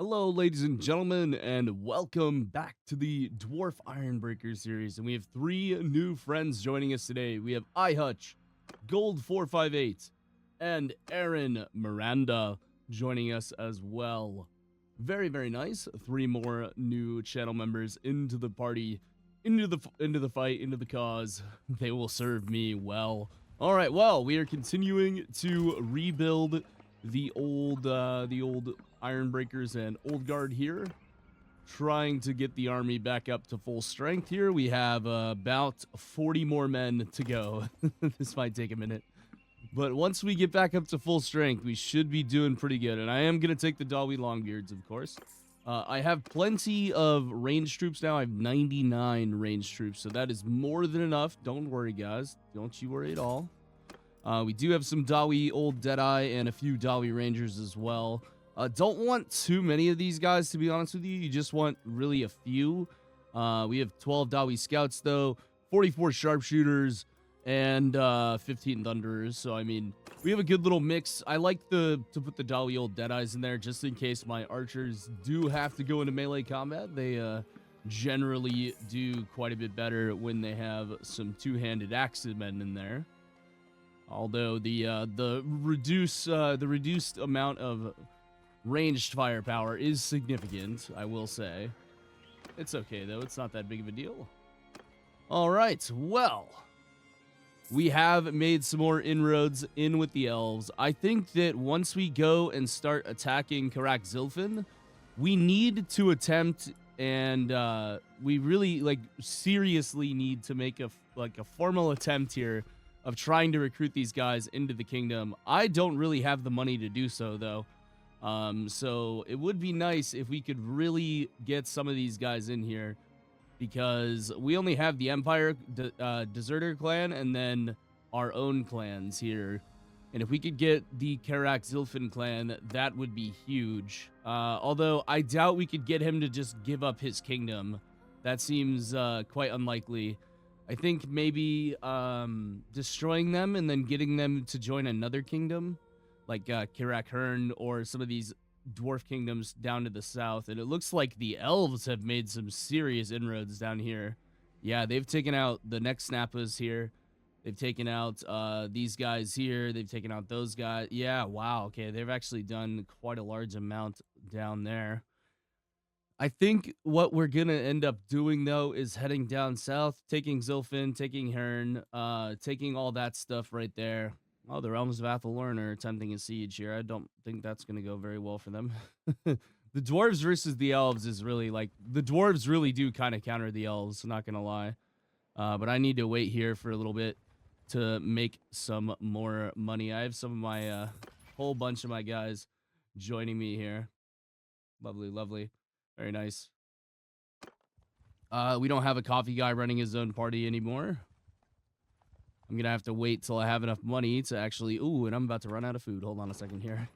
Hello, ladies and gentlemen, and welcome back to the Dwarf Ironbreaker series. And we have three new friends joining us today. We have iHutch, Gold458, and Aaron Miranda joining us as well. Very, very nice. Three more new channel members into the party, into the fight, into the cause. They will serve me well. All right, well, we are continuing to rebuild the old Ironbreakers and Old Guard here, trying to get the army back up to full strength here. We have about 40 more men to go. This might take a minute, but once we get back up to full strength, we should be doing pretty good. And I am going to take the Dawi Longbeards, of course. I have plenty of ranged troops now. I have 99 ranged troops, so that is more than enough. Don't worry, guys. Don't you worry at all. We do have some Dawi Old Deadeye and a few Dawi Rangers as well. Don't want too many of these guys, to be honest with you. You just want really a few. We have 12 Dawi Scouts, though, 44 Sharpshooters, and 15 Thunderers. So, I mean, we have a good little mix. I like to put the Dawi Old Deadeyes in there just in case my archers do have to go into melee combat. They generally do quite a bit better when they have some two-handed axemen in there. Although the reduced amount of ranged firepower is significant, I will say. It's okay, though. It's not that big of a deal. All right, well, we have made some more inroads in with the elves. I think that once we go and start attacking Karak Zilfin, we need to attempt, and we really, seriously need to make a formal attempt here of trying to recruit these guys into the kingdom. I don't really have the money to do so, though. So it would be nice if we could really get some of these guys in here, because we only have the Empire Deserter clan and then our own clans here. And if we could get the Karak Zilfin clan, that would be huge. Although I doubt we could get him to just give up his kingdom. That seems quite unlikely. I think maybe destroying them and then getting them to join another kingdom, like Karak Hearn or some of these dwarf kingdoms down to the south. And it looks like the elves have made some serious inroads down here. Yeah, they've taken out the neck snappas here. They've taken out these guys here. They've taken out those guys. Yeah, wow. Okay, they've actually done quite a large amount down there. I think what we're going to end up doing, though, is heading down south, taking Zilfin, taking Hearn, taking all that stuff right there. Oh, the Realms of Athelorn are attempting a siege here. I don't think that's going to go very well for them. The dwarves versus the elves is really, the dwarves really do kind of counter the elves, not going to lie. But I need to wait here for a little bit to make some more money. I have some of my, whole bunch of my guys joining me here. Lovely, lovely. Very nice. We don't have a coffee guy running his own party anymore. I'm going to have to wait till I have enough money to actually... Ooh, and I'm about to run out of food. Hold on a second here.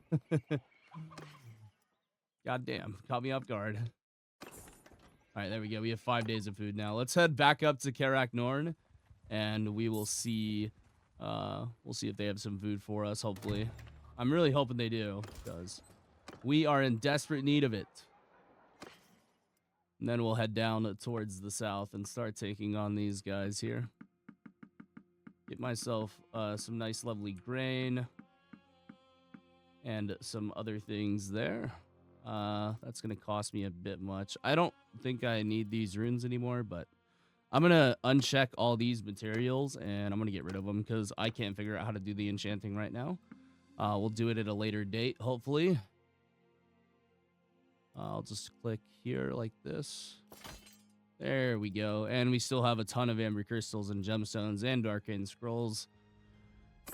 God damn. Caught me off guard. All right, there we go. We have 5 days of food now. Let's head back up to Karak Norn, and we will see... we'll see if they have some food for us, hopefully. I'm really hoping they do, because we are in desperate need of it. And then we'll head down towards the south and start taking on these guys here. Get myself some nice, lovely grain. And some other things there. That's going to cost me a bit much. I don't think I need these runes anymore, but I'm going to uncheck all these materials, and I'm going to get rid of them because I can't figure out how to do the enchanting right now. We'll do it at a later date, hopefully. I'll just click here like this. There we go. And we still have a ton of amber crystals and gemstones and arcane scrolls.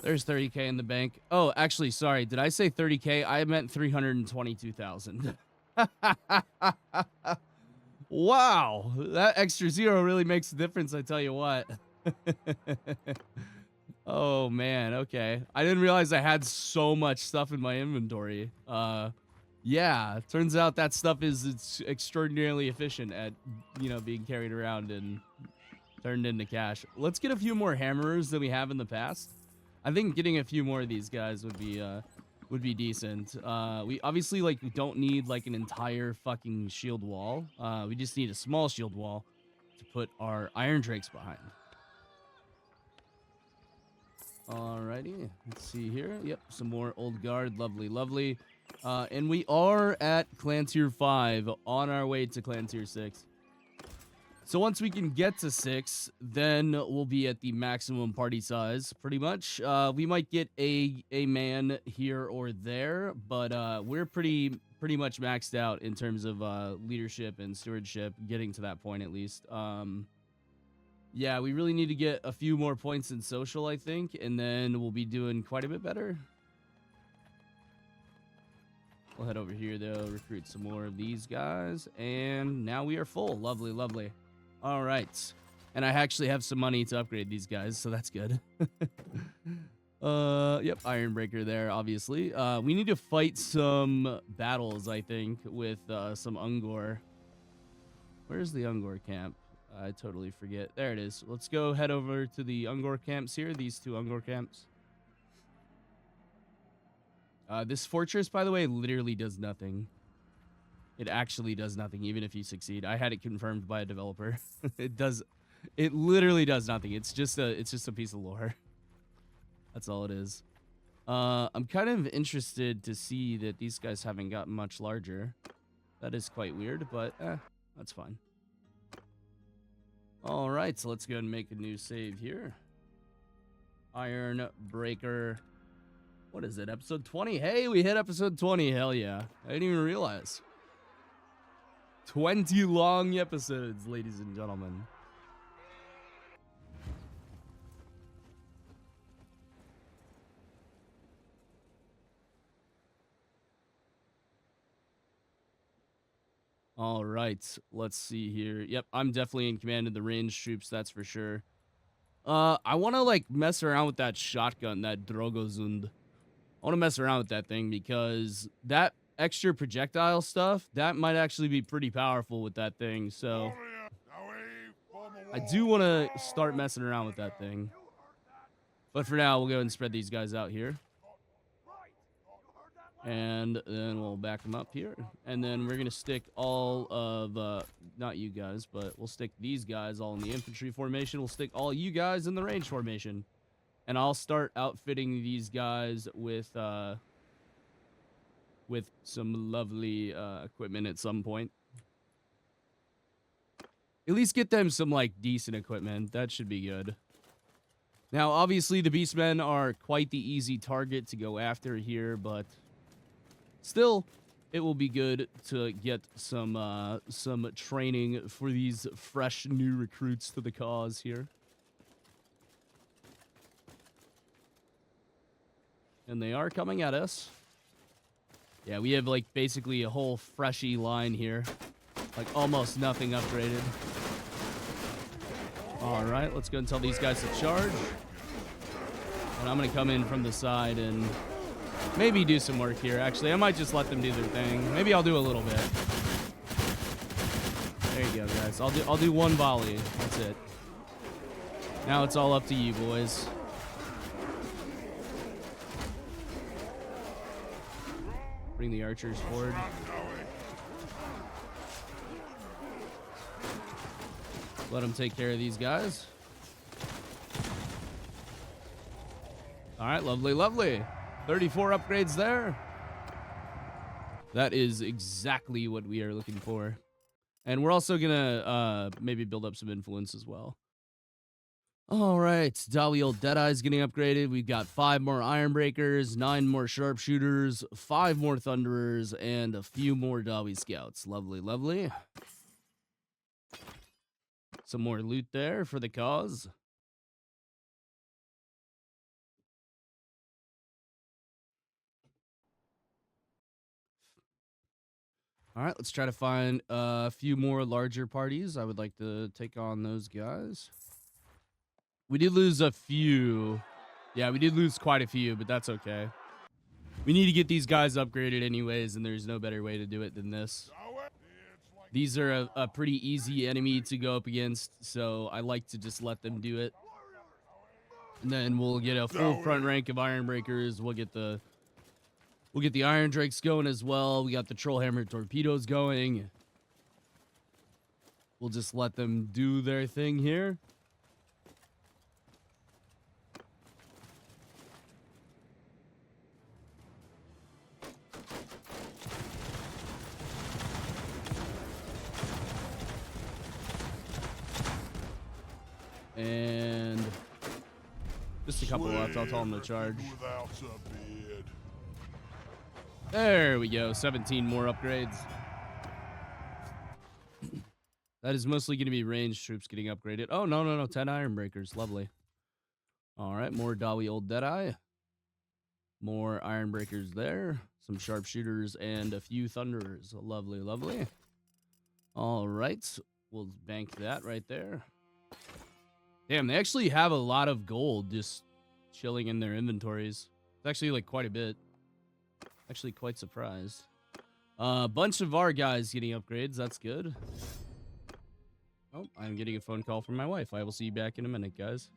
There's 30k in the bank. Oh, actually, sorry. Did I say 30k? I meant 322,000. Wow. That extra zero really makes a difference, I tell you what. Oh, man. Okay. I didn't realize I had so much stuff in my inventory. Yeah, turns out that stuff it's extraordinarily efficient at, being carried around and turned into cash. Let's get a few more hammerers than we have in the past. I think getting a few more of these guys would be would be decent. We obviously like we don't need like an entire fucking shield wall. We just need a small shield wall to put our iron drakes behind. Alrighty, let's see here. Yep, some more old guard. Lovely, lovely. And we are at clan tier 5 on our way to clan tier 6. So once we can get to 6, then we'll be at the maximum party size, pretty much. We might get a man here or there, but we're pretty much maxed out in terms of leadership and stewardship, getting to that point at least. Yeah, we really need to get a few more points in social, I think, and then we'll be doing quite a bit better. We'll head over here, though, recruit some more of these guys, and now we are full. Lovely, lovely. All right. And I actually have some money to upgrade these guys, so that's good. Yep, Ironbreaker there, obviously. We need to fight some battles, I think, with some Ungor. Where's the Ungor camp? I totally forget. There it is. Let's go head over to the Ungor camps here, these 2 Ungor camps. This fortress, by the way, literally does nothing. It actually does nothing, even if you succeed. I had it confirmed by a developer. It literally does nothing. It's just a piece of lore. That's all it is. I'm kind of interested to see that these guys haven't gotten much larger. That is quite weird, but that's fine. All right, so let's go ahead and make a new save here. Ironbreaker. What is it, episode 20? Hey, we hit episode 20. Hell yeah. I didn't even realize. 20 long episodes, ladies and gentlemen. All right, let's see here. Yep, I'm definitely in command of the ranged troops, that's for sure. I want to like mess around with that shotgun, that Drogozund. I want to mess around with that thing because that extra projectile stuff, that might actually be pretty powerful with that thing. So I do want to start messing around with that thing. But for now, we'll go and spread these guys out here. And then we'll back them up here. And then we're going to stick all of, not you guys, but we'll stick these guys all in the infantry formation. We'll stick all you guys in the range formation. And I'll start outfitting these guys with some lovely equipment at some point. At least get them some, like, decent equipment. That should be good. Now, obviously, the Beastmen are quite the easy target to go after here, but still, it will be good to get some training for these fresh new recruits to the cause here. And they are coming at us. Yeah, we have, like, basically a whole freshy line here. Like, almost nothing upgraded. Alright, let's go and tell these guys to charge. And I'm going to come in from the side and maybe do some work here. Actually, I might just let them do their thing. Maybe I'll do a little bit. There you go, guys. I'll do one volley. That's it. Now it's all up to you, boys. Bring the archers forward. Let them take care of these guys. All right, lovely, lovely. 34 upgrades there. That is exactly what we are looking for. And we're also going to maybe build up some influence as well. All right, Dolly Old Deadeye's getting upgraded. We've got 5 more Ironbreakers, 9 more Sharpshooters, 5 more Thunderers, and a few more Dawi Scouts. Lovely, lovely. Some more loot there for the cause. All right, let's try to find a few more larger parties. I would like to take on those guys. We did lose a few. Yeah, we did lose quite a few, but that's okay. We need to get these guys upgraded anyways, and there's no better way to do it than this. These are a pretty easy enemy to go up against, so I like to just let them do it. And then we'll get a full front rank of Ironbreakers. We'll get the We'll get the Iron Drakes going as well. We got the Troll Hammer torpedoes going. We'll just let them do their thing here. And just a couple left. I'll tell them to charge. There we go. 17 more upgrades. That is mostly going to be ranged troops getting upgraded. Oh, no. 10 Ironbreakers. Lovely. All right. More Dawi Old Deadeye. More Ironbreakers there. Some sharpshooters and a few Thunderers. Lovely, lovely. All right. We'll bank that right there. Damn, they actually have a lot of gold just chilling in their inventories. It's actually like quite a bit. Actually quite surprised. A bunch of our guys getting upgrades. That's good. Oh, I'm getting a phone call from my wife. I will see you back in a minute, guys.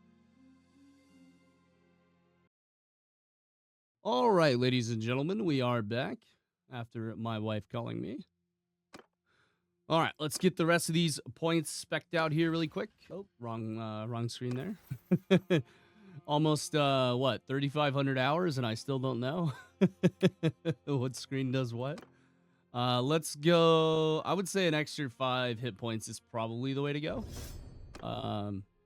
All right, ladies and gentlemen, we are back after my wife calling me. All right, let's get the rest of these points specced out here really quick. Oh, wrong screen there. Almost, what, 3,500 hours, and I still don't know what screen does what. Let's go. I would say an extra 5 hit points is probably the way to go.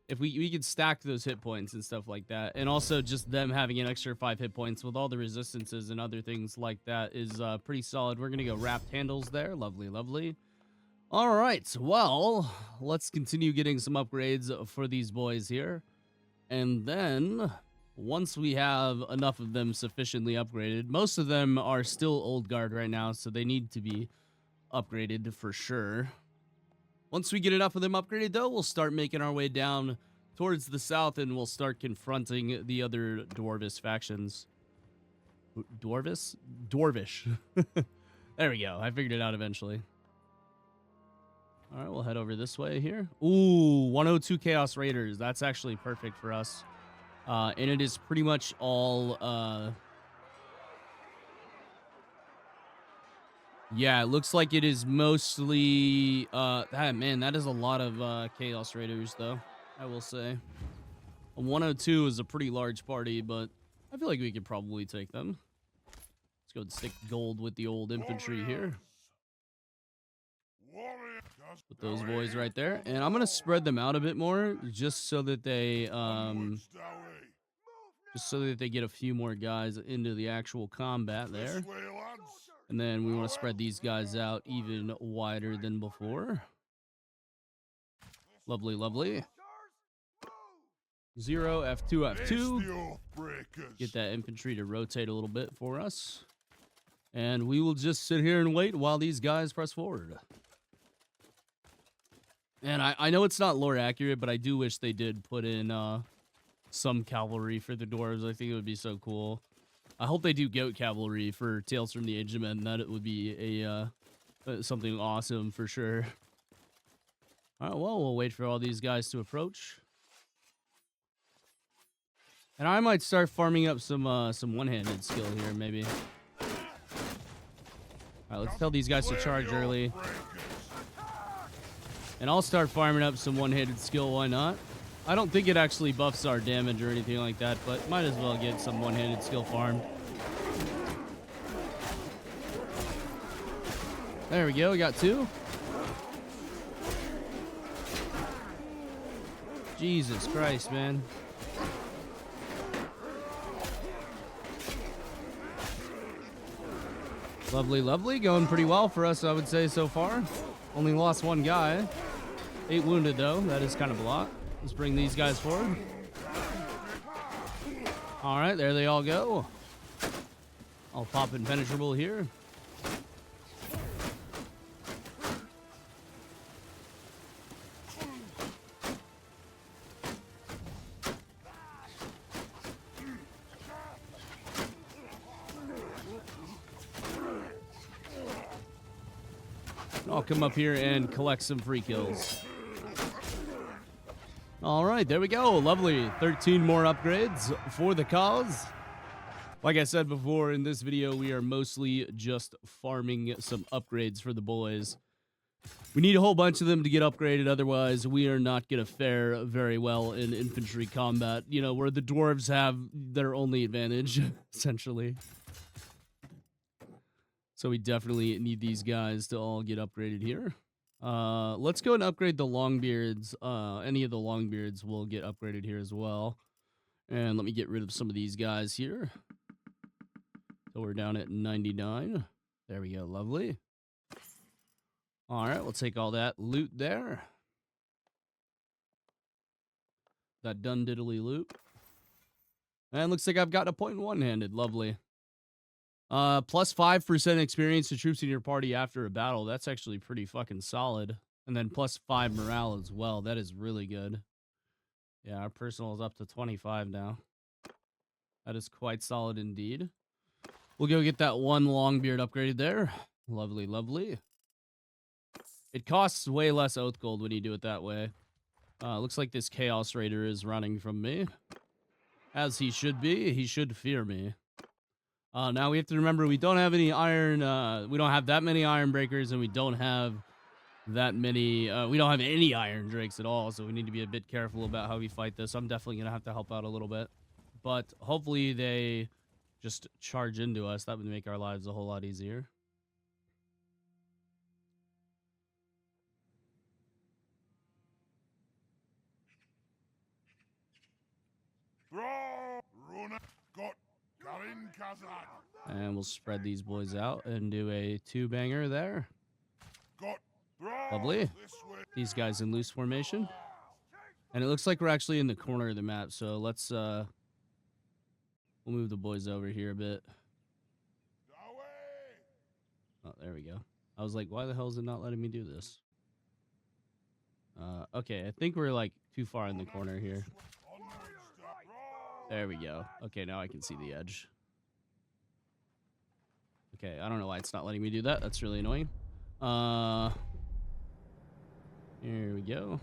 If we could stack those hit points and stuff like that, and also just them having an extra 5 hit points with all the resistances and other things like that is pretty solid. We're gonna go wrapped handles there. Lovely, lovely. All right, well, let's continue getting some upgrades for these boys here. And then, once we have enough of them sufficiently upgraded, most of them are still old guard right now, so they need to be upgraded for sure. Once we get enough of them upgraded, though, we'll start making our way down towards the south, and we'll start confronting the other Dwarvish factions. Dwarvish? Dwarvish. There we go. I figured it out eventually. All right, we'll head over this way here. Ooh, 102 Chaos Raiders. That's actually perfect for us. And it is pretty much all... yeah, it looks like it is mostly... man, that is a lot of Chaos Raiders, though, I will say. A 102 is a pretty large party, but I feel like we could probably take them. Let's go and stick gold with the old infantry here. Put those boys right there, and I'm gonna spread them out a bit more, just so that they get a few more guys into the actual combat there. And then we want to spread these guys out even wider than before. Lovely, lovely. 0 F2 F2. Get that infantry to rotate a little bit for us, and we will just sit here and wait while these guys press forward. And I know it's not lore accurate, but I do wish they did put in some cavalry for the dwarves. I think it would be so cool. I hope they do goat cavalry for Tales from the Age of Men. That it would be a something awesome for sure. All right, well, we'll wait for all these guys to approach. And I might start farming up some one-handed skill here, maybe. All right, let's tell these guys to charge early. And I'll start farming up some one-handed skill, why not? I don't think it actually buffs our damage or anything like that, but might as well get some one-handed skill farmed. There we go, we got 2. Jesus Christ, man. Lovely, lovely. Going pretty well for us, I would say, so far. Only lost 1 guy. 8 wounded, though. That is kind of a lot. Let's bring these guys forward. All right, there they all go. I'll pop impenetrable here. I'll come up here and collect some free kills. All right, there we go. Lovely. 13 more upgrades for the cause. Like I said before, in this video, we are mostly just farming some upgrades for the boys. We need a whole bunch of them to get upgraded, otherwise we are not going to fare very well in infantry combat, you know, where the dwarves have their only advantage, essentially. So we definitely need these guys to all get upgraded here. Let's go and upgrade the Longbeards. Any of the Longbeards will get upgraded here as well. And let me get rid of some of these guys here. So we're down at 99. There we go, lovely. All right, we'll take all that loot there. That done diddly loot. And looks like I've got a point one-handed, lovely. Plus 5% experience to troops in your party after a battle. That's actually pretty fucking solid. And then plus 5 morale as well. That is really good. Yeah, our personal is up to 25 now. That is quite solid indeed. We'll go get that one Longbeard upgraded there. Lovely, lovely. It costs way less oath gold when you do it that way. Looks like this Chaos Raider is running from me. As he should be. He should fear me. Now we have to remember we don't have any iron, we don't have that many Ironbreakers, and we don't have that many, we don't have any Iron Drakes at all, so we need to be a bit careful about how we fight this. I'm definitely going to have to help out a little bit. But hopefully they just charge into us. That would make our lives a whole lot easier. And we'll spread these boys out and do a 2-banger there. Lovely. These guys in loose formation. And it looks like we're actually in the corner of the map, so let's we'll move the boys over here a bit. Oh, there we go. I was like, why the hell is it not letting me do this? Okay, I think we're like too far in the corner here. There we go. Okay, now I can see the edge. Okay, I don't know why it's not letting me do that. That's really annoying. Here we go.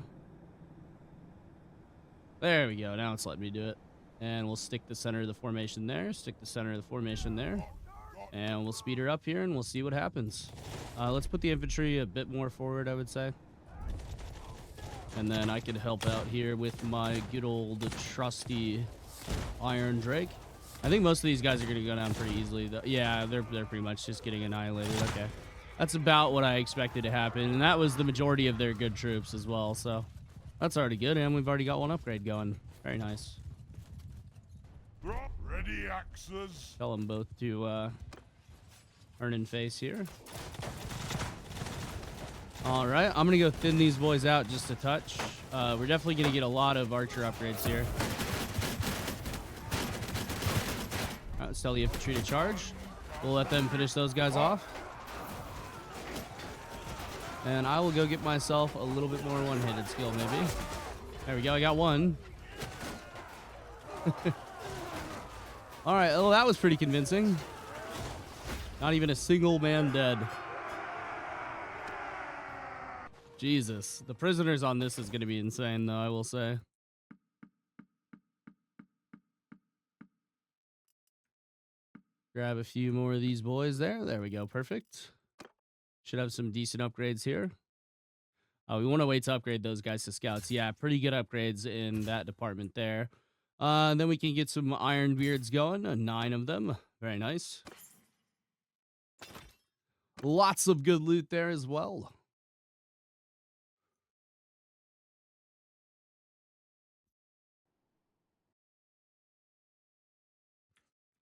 There we go. Now it's letting me do it. And we'll stick the center of the formation there. Stick the center of the formation there. And we'll speed her up here and we'll see what happens. Let's put the infantry a bit more forward, I would say. And then I could help out here with my good old trusty Iron Drake. I think most of these guys are going to go down pretty easily, though. Yeah, they're pretty much just getting annihilated. Okay. That's about what I expected to happen. And that was the majority of their good troops as well, so that's already good. And we've already got one upgrade going. Very nice. Ready, axes. Tell them both to earn in face here. All right, I'm going to go thin these boys out just a touch. We're definitely going to get a lot of archer upgrades here. Let's tell the infantry to charge. We'll let them finish those guys off. And I will go get myself a little bit more one-handed skill, maybe. There we go, I got one. All right, well, that was pretty convincing. Not even a single man dead. Jesus, the prisoners on this is going to be insane, though, I will say. Grab a few more of these boys there. There we go. Perfect. Should have some decent upgrades here. We want to wait to upgrade those guys to scouts. Yeah, pretty good upgrades in that department there. Then we can get some Ironbeards going. 9 of them. Very nice. Lots of good loot there as well.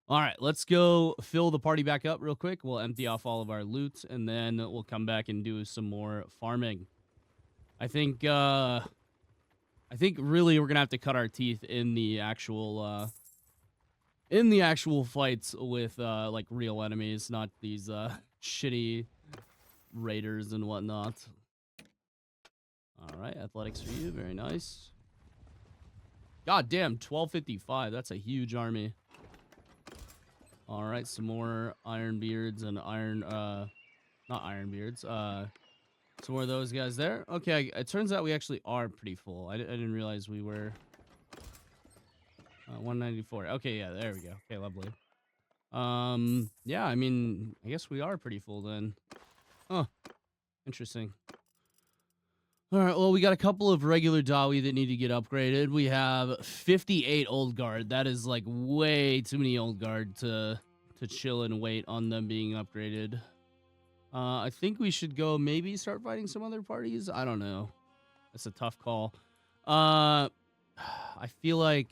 All right, let's go fill the party back up real quick. We'll empty off all of our loot, and then we'll come back and do some more farming. I think really we're gonna have to cut our teeth in the actual fights with like real enemies, not these shitty raiders and whatnot. All right, athletics for you, very nice. God damn, 1255. That's a huge army. All right, some more Ironbeards and not Ironbeards. Some more of those guys there. Okay, it turns out we actually are pretty full. I didn't realize we were 194. Okay, yeah, there we go. Okay, lovely. Yeah, I mean, I guess we are pretty full then. Huh, interesting. All right, well, we got a couple of regular Dawi that need to get upgraded. We have 58 Old Guard. That is like way too many Old Guard to chill and wait on them being upgraded. I think we should go maybe start fighting some other parties. I don't know. That's a tough call. I feel like,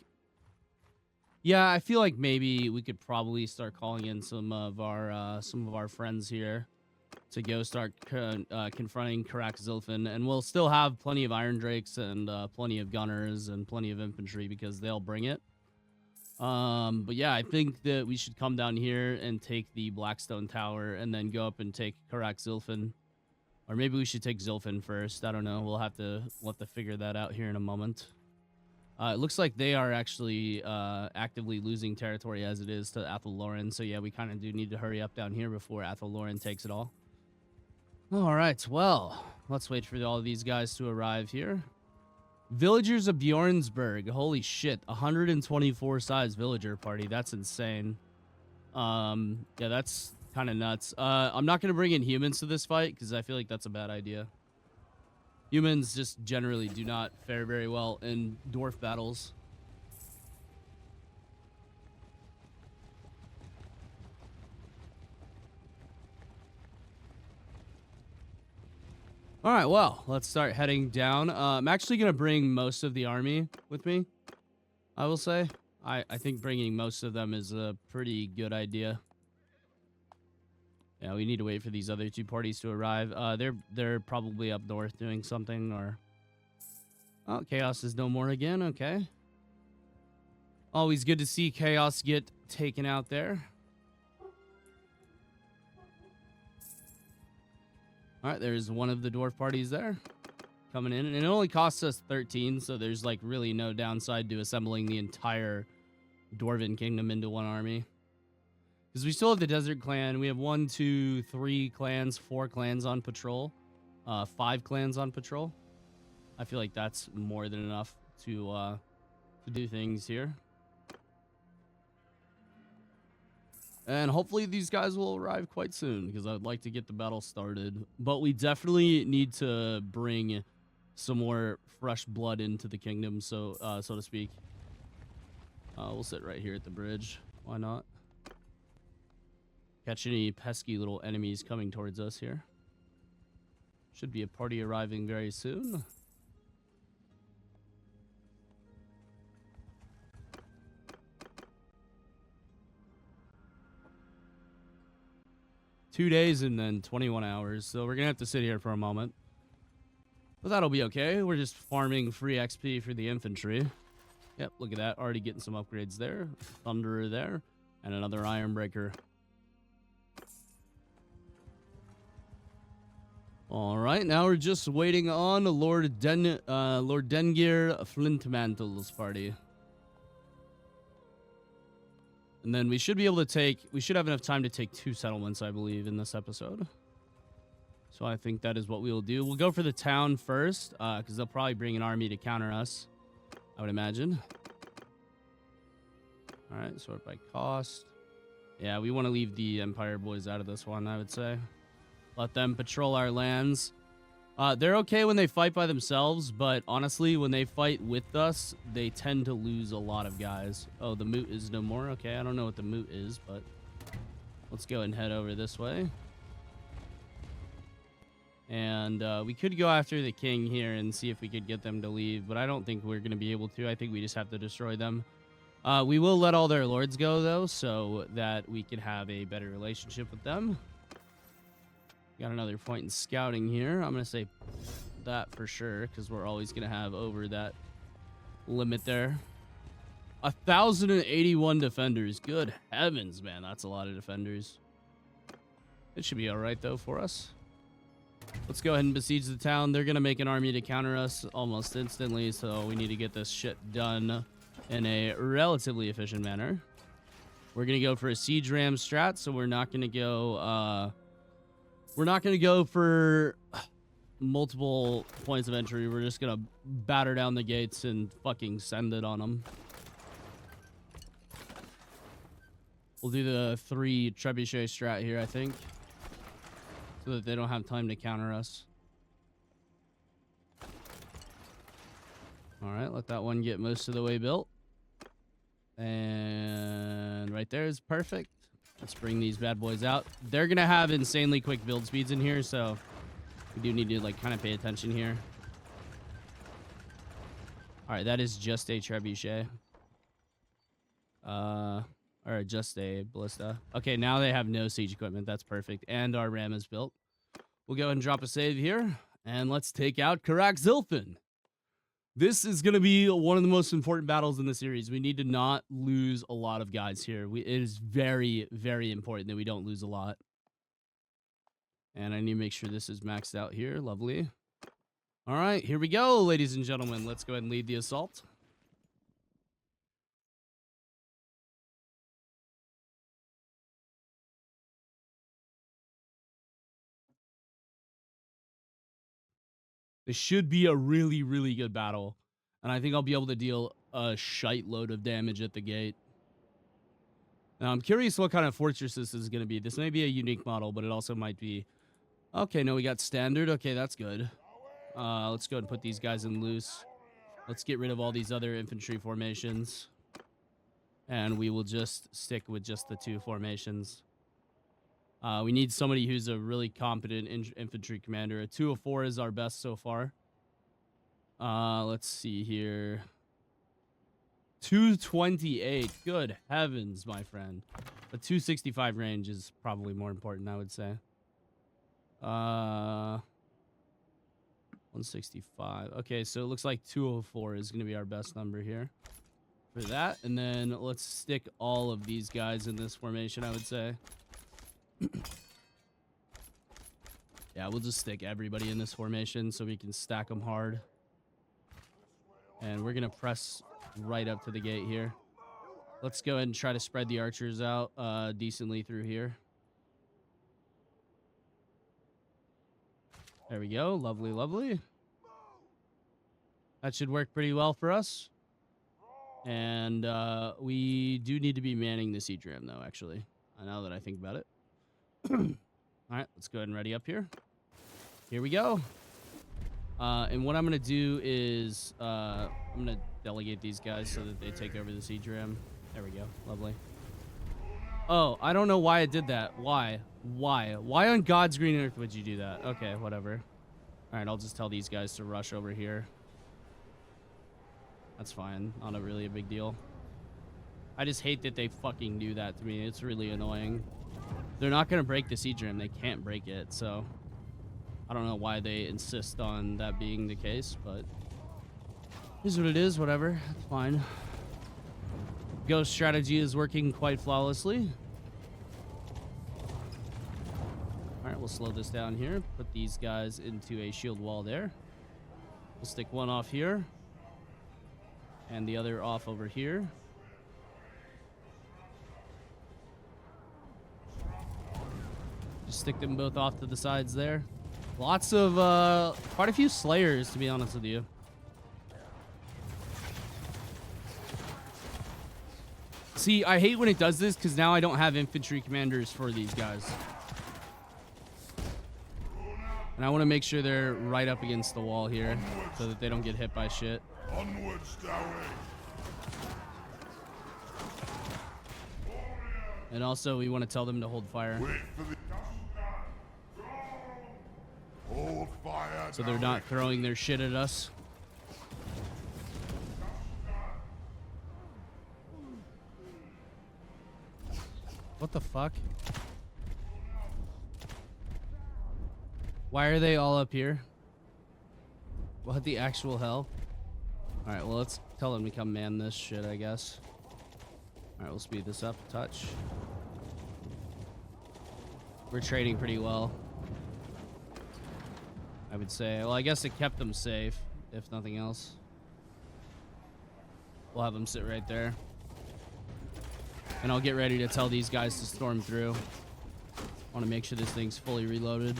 yeah, I feel like maybe we could probably start calling in some of our friends here to go start confronting Karak Zilfin, and we'll still have plenty of Iron Drakes and plenty of gunners and plenty of infantry because they'll bring it. But yeah, I think that we should come down here and take the Blackstone Tower and then go up and take Karak Zilfin. Or maybe we should take Zilfin first. I don't know. We'll have to figure that out here in a moment. It looks like they are actually actively losing territory as it is to Athelloren. So yeah, we kind of do need to hurry up down here before Athelloren takes it all. All right, well, let's wait for all of these guys to arrive here. Villagers of Bjornsburg. Holy shit, 124 size villager party. That's insane. Yeah, that's kind of nuts. I'm not going to bring in humans to this fight because I feel like that's a bad idea. Humans just generally do not fare very well in dwarf battles. All right, well, let's start heading down. I'm actually going to bring most of the army with me, I will say. I think bringing most of them is a pretty good idea. Yeah, we need to wait for these other two parties to arrive. They're probably up north doing something, or... Oh, Chaos is no more again, okay. Always good to see Chaos get taken out there. All right, there's one of the dwarf parties there coming in, and it only costs us 13, so there's like really no downside to assembling the entire Dwarven Kingdom into one army. Because we still have the Desert Clan. We have 1, 2, 3 clans, 4 clans on patrol, 5 clans on patrol. I feel like that's more than enough to do things here. And hopefully these guys will arrive quite soon because I'd like to get the battle started. But we definitely need to bring some more fresh blood into the kingdom, so to speak. We'll sit right here at the bridge. Why not? Catch any pesky little enemies coming towards us here. Should be a party arriving very soon. Two days and then 21 hours, so we're gonna have to sit here for a moment. But that'll be okay. We're just farming free XP for the infantry. Yep, look at that. Already getting some upgrades there. Thunderer there. And another Ironbreaker. Alright, now we're just waiting on Lord Dengir Flintmantle's party. And then we should be able to we should have enough time to take 2 settlements, I believe, in this episode. So I think that is what we will do. We'll go for the town first, because they'll probably bring an army to counter us, I would imagine. All right, sort by cost. Yeah, we want to leave the Empire boys out of this one, I would say. Let them patrol our lands. They're okay when they fight by themselves, but honestly, when they fight with us, they tend to lose a lot of guys. Oh, the moot is no more. Okay, I don't know what the moot is, but let's go and head over this way. And we could go after the king here and see if we could get them to leave, but I don't think we're going to be able to. I think we just have to destroy them. We will let all their lords go, though, so that we can have a better relationship with them. Got another point in scouting here. I'm going to say that for sure, because we're always going to have over that limit there. 1,081 defenders. Good heavens, man. That's a lot of defenders. It should be all right, though, for us. Let's go ahead and besiege the town. They're going to make an army to counter us almost instantly, so we need to get this shit done in a relatively efficient manner. We're going to go for a siege ram strat, so we're not going to go... we're not going to go for multiple points of entry. We're just going to batter down the gates and fucking send it on them. We'll do the 3 trebuchet strat here, I think, so that they don't have time to counter us. All right, let that one get most of the way built. And right there is perfect. Let's bring these bad boys out. They're going to have insanely quick build speeds in here, so we do need to, like, kind of pay attention here. All right, that is just a trebuchet. Or just a ballista. Okay, now they have no siege equipment. That's perfect. And our ram is built. We'll go ahead and drop a save here. And let's take out Karak Zilfin. This is going to be one of the most important battles in the series. We need to not lose a lot of guys here. It is very, very important that we don't lose a lot. And I need to make sure this is maxed out here. Lovely. All right, here we go, ladies and gentlemen. Let's go ahead and lead the assault. This should be a really, really good battle. And I think I'll be able to deal a shite load of damage at the gate. Now, I'm curious what kind of fortress this is going to be. This may be a unique model, but it also might be... Okay, no, we got standard. Okay, that's good. Let's go ahead and put these guys in loose. Let's get rid of all these other infantry formations. And we will just stick with just the 2 formations. We need somebody who's a really competent infantry commander. A 204 is our best so far. Let's see here. 228. Good heavens, my friend. A 265 range is probably more important, I would say. 165. Okay, so it looks like 204 is going to be our best number here for that. And then let's stick all of these guys in this formation, I would say. Yeah, we'll just stick everybody in this formation so we can stack them hard. And we're going to press right up to the gate here. Let's go ahead and try to spread the archers out decently through here. There we go. Lovely, lovely. That should work pretty well for us. And we do need to be manning the siege ram, though, actually. Now that I think about it. All right, let's go ahead and ready up here. Here we go. And what I'm going to do is I'm going to delegate these guys so that they take over the siege ram. There we go. Lovely. Oh, I don't know why I did that. Why? Why on God's green earth would you do that? Okay, whatever. All right, I'll just tell these guys to rush over here. That's fine. Not really a big deal. I just hate that they fucking do that to me. It's really annoying. They're not going to break the siege ram. They can't break it, so I don't know why they insist on that being the case, but here's what it is. Whatever. It's fine. Ghost strategy is working quite flawlessly. All right, we'll slow this down here. Put these guys into a shield wall there. We'll stick one off here and the other off over here. Just stick them both off to the sides there. Lots of, quite a few slayers, to be honest with you. See, I hate when it does this because now I don't have infantry commanders for these guys. And I want to make sure they're right up against the wall here so that they don't get hit by shit. Onwards, And also, we want to tell them to hold fire. Hold fire, so they're not throwing their shit at us. What the fuck? Why are they all up here? What the actual hell? Alright, well, let's tell them to come man this shit, I guess. Alright, we'll speed this up a touch. We're trading pretty well, I would say. Well, I guess it kept them safe, if nothing else. We'll have them sit right there. And I'll get ready to tell these guys to storm through. I want to make sure this thing's fully reloaded.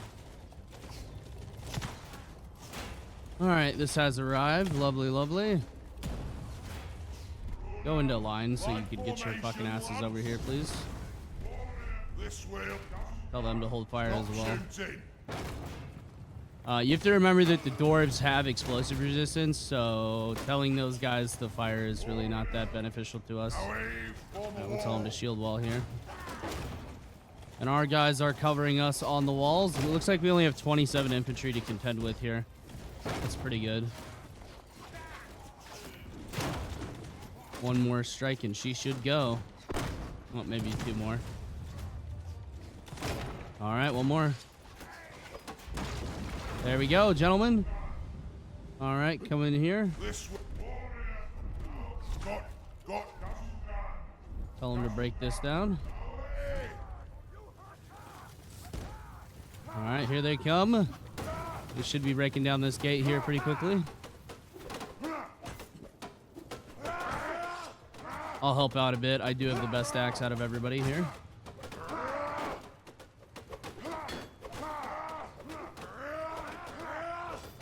Alright, this has arrived. Lovely, lovely. Go into line so you can get your fucking asses over here, please. This way. Tell them to hold fire as well. Shooting. You have to remember that the dwarves have explosive resistance, so telling those guys to fire is really not that beneficial to us. We'll tell them to shield wall here. And our guys are covering us on the walls. It looks like we only have 27 infantry to contend with here. That's pretty good. One more strike and she should go. Well, maybe two more. All right, one more. There we go, gentlemen. All right, come in here. Tell them to break this down. All right, here they come. We should be breaking down this gate here pretty quickly. I'll help out a bit. I do have the best axe out of everybody here.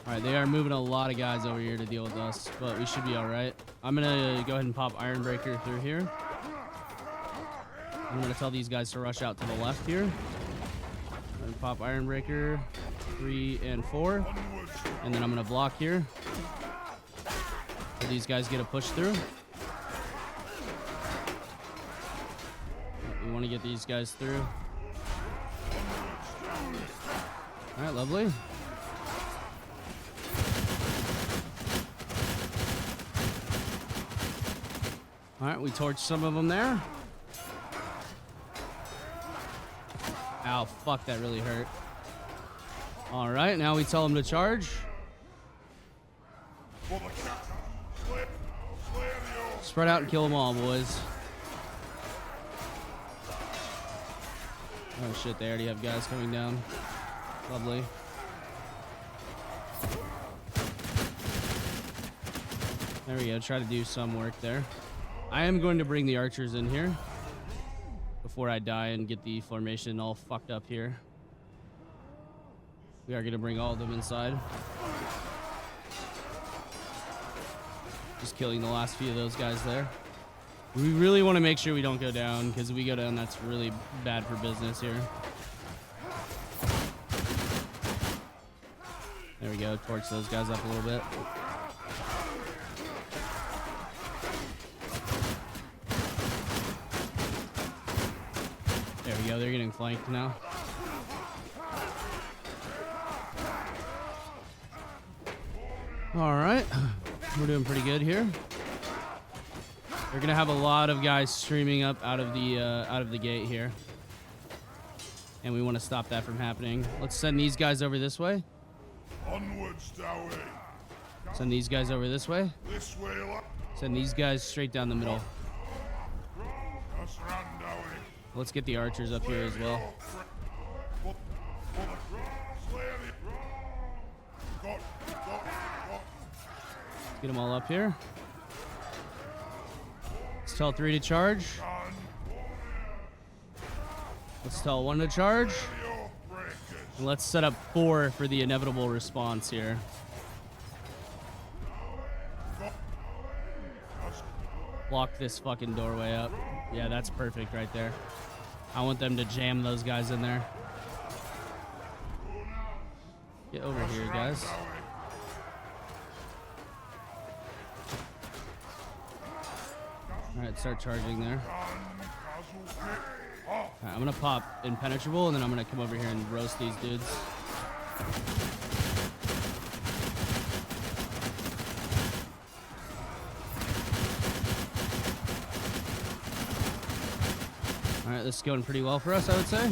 All right, they are moving a lot of guys over here to deal with us, but we should be all right. I'm gonna go ahead and pop Ironbreaker through here. I'm gonna tell these guys to rush out to the left here. And pop Ironbreaker 3 and 4, and then I'm gonna block here. So these guys get a push through. We want to get these guys through. All right, lovely. All right, we torched some of them there. Ow, fuck, that really hurt. All right, now we tell them to charge. Spread out and kill them all, boys. Oh shit, they already have guys coming down. Lovely. There we go, try to do some work there. I am going to bring the archers in here before I die and get the formation all fucked up here. We are going to bring all of them inside. Just killing the last few of those guys there. We really want to make sure we don't go down, because if we go down, that's really bad for business here. There we go, torch those guys up a little bit. There we go, they're getting flanked now. All right, we're doing pretty good here. They're gonna have a lot of guys streaming up out of the gate here, and we want to stop that from happening. Let's send these guys over this way. Onwards, Dowie. Send these guys over this way. This way. Send these guys straight down the middle. That's run, Dowie. Let's get the archers up here as well. Get them all up here. Let's tell 3 to charge. Let's tell 1 to charge. And let's set up 4 for the inevitable response here. Block this fucking doorway up. Yeah, that's perfect right there. I want them to jam those guys in there. Get over here, guys. Alright, start charging there. Alright, I'm gonna pop impenetrable, and then I'm gonna come over here and roast these dudes. Alright, this is going pretty well for us, I would say.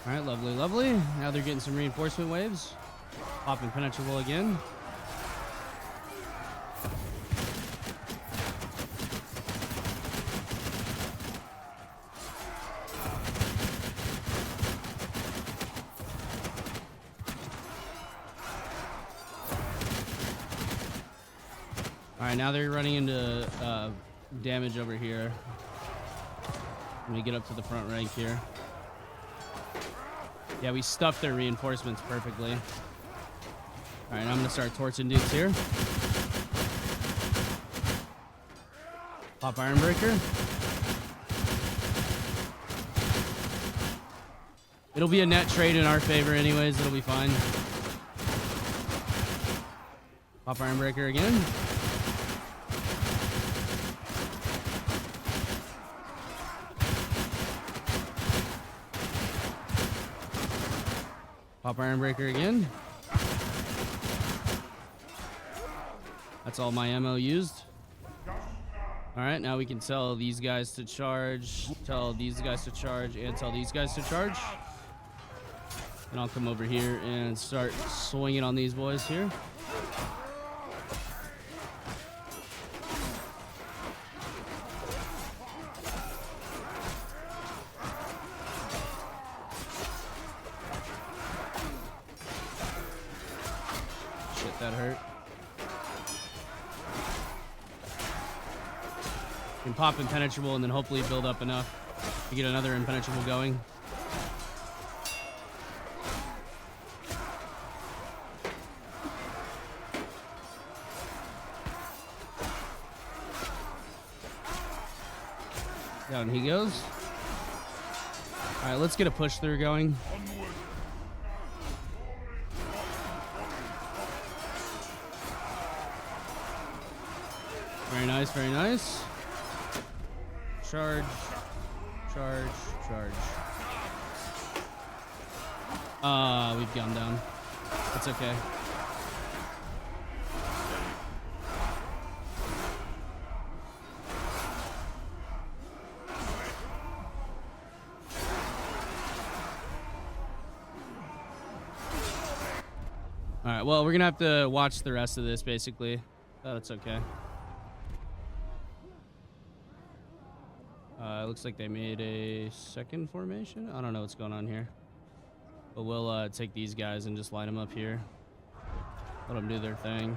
Alright, lovely, lovely. Now they're getting some reinforcement waves. Pop impenetrable again. Alright, now they're running into damage over here. Let me get up to the front rank here. Yeah, we stuffed their reinforcements perfectly. Alright, I'm going to start torching dudes here. Pop Ironbreaker. It'll be a net trade in our favor anyways. It'll be fine. Pop Ironbreaker again. Pop Ironbreaker again. That's all my ammo used. Alright, now we can tell these guys to charge, tell these guys to charge, and tell these guys to charge. And I'll come over here and start swinging on these boys here. Shit, that hurt. Can pop impenetrable and then hopefully build up enough to get another impenetrable going. Down he goes. All right, let's get a push through going. Very nice, very nice. Charge, charge, charge. We've gone down. That's okay. All right, well, we're gonna have to watch the rest of this, basically. Oh, that's okay. Looks like they made a second formation. I don't know what's going on here. But we'll take these guys and just line them up here. Let them do their thing.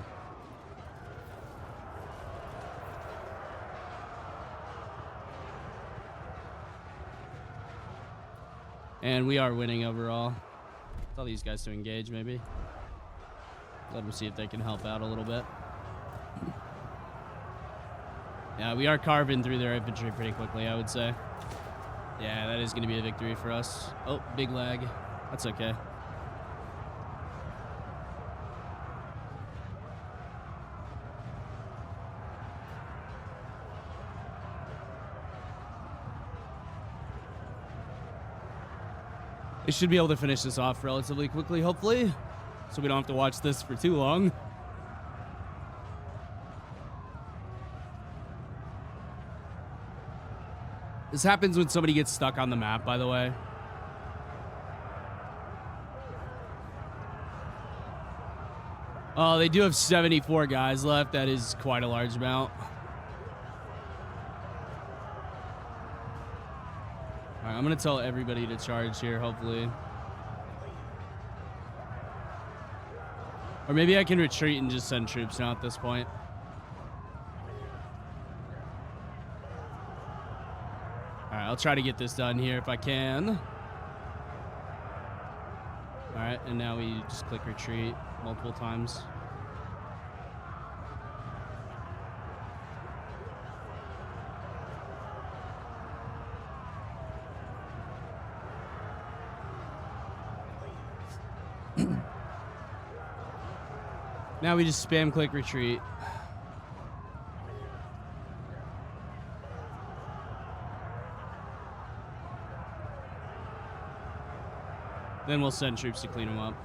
And we are winning overall. Tell these guys to engage, maybe. Let them see if they can help out a little bit. Yeah, we are carving through their infantry pretty quickly, I would say. Yeah, that is going to be a victory for us. Oh, big lag. That's okay. They should be able to finish this off relatively quickly, hopefully, so we don't have to watch this for too long. This happens when somebody gets stuck on the map, by the way. Oh, they do have 74 guys left. That is quite a large amount. All right, I'm going to tell everybody to charge here, hopefully. Or maybe I can retreat and just send troops now at this point. Alright, I'll try to get this done here if I can. Alright, and now we just click retreat multiple times. Now we just spam click retreat. Then we'll send troops to clean them up.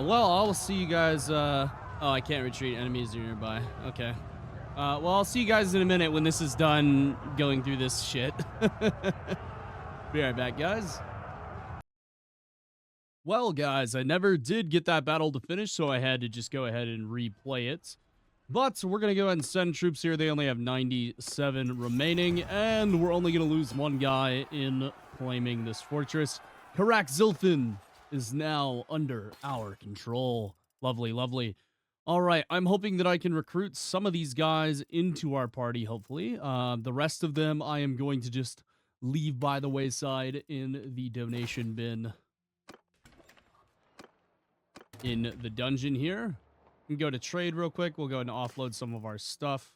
Well, I'll see you guys. Oh, I can't retreat. Enemies are nearby. Okay. Well, I'll see you guys in a minute when this is done going through this shit. Be right back, guys. Well, guys, I never did get that battle to finish, so I had to just go ahead and replay it. But we're going to go ahead and send troops here. They only have 97 remaining, and we're only going to lose one guy in claiming this fortress. Karak Zilfin is now under our control. Lovely, lovely. All right, I'm hoping that I can recruit some of these guys into our party, hopefully. The rest of them I am going to just leave by the wayside in the donation bin in the dungeon here. We can go to trade real quick. We'll go ahead and offload some of our stuff.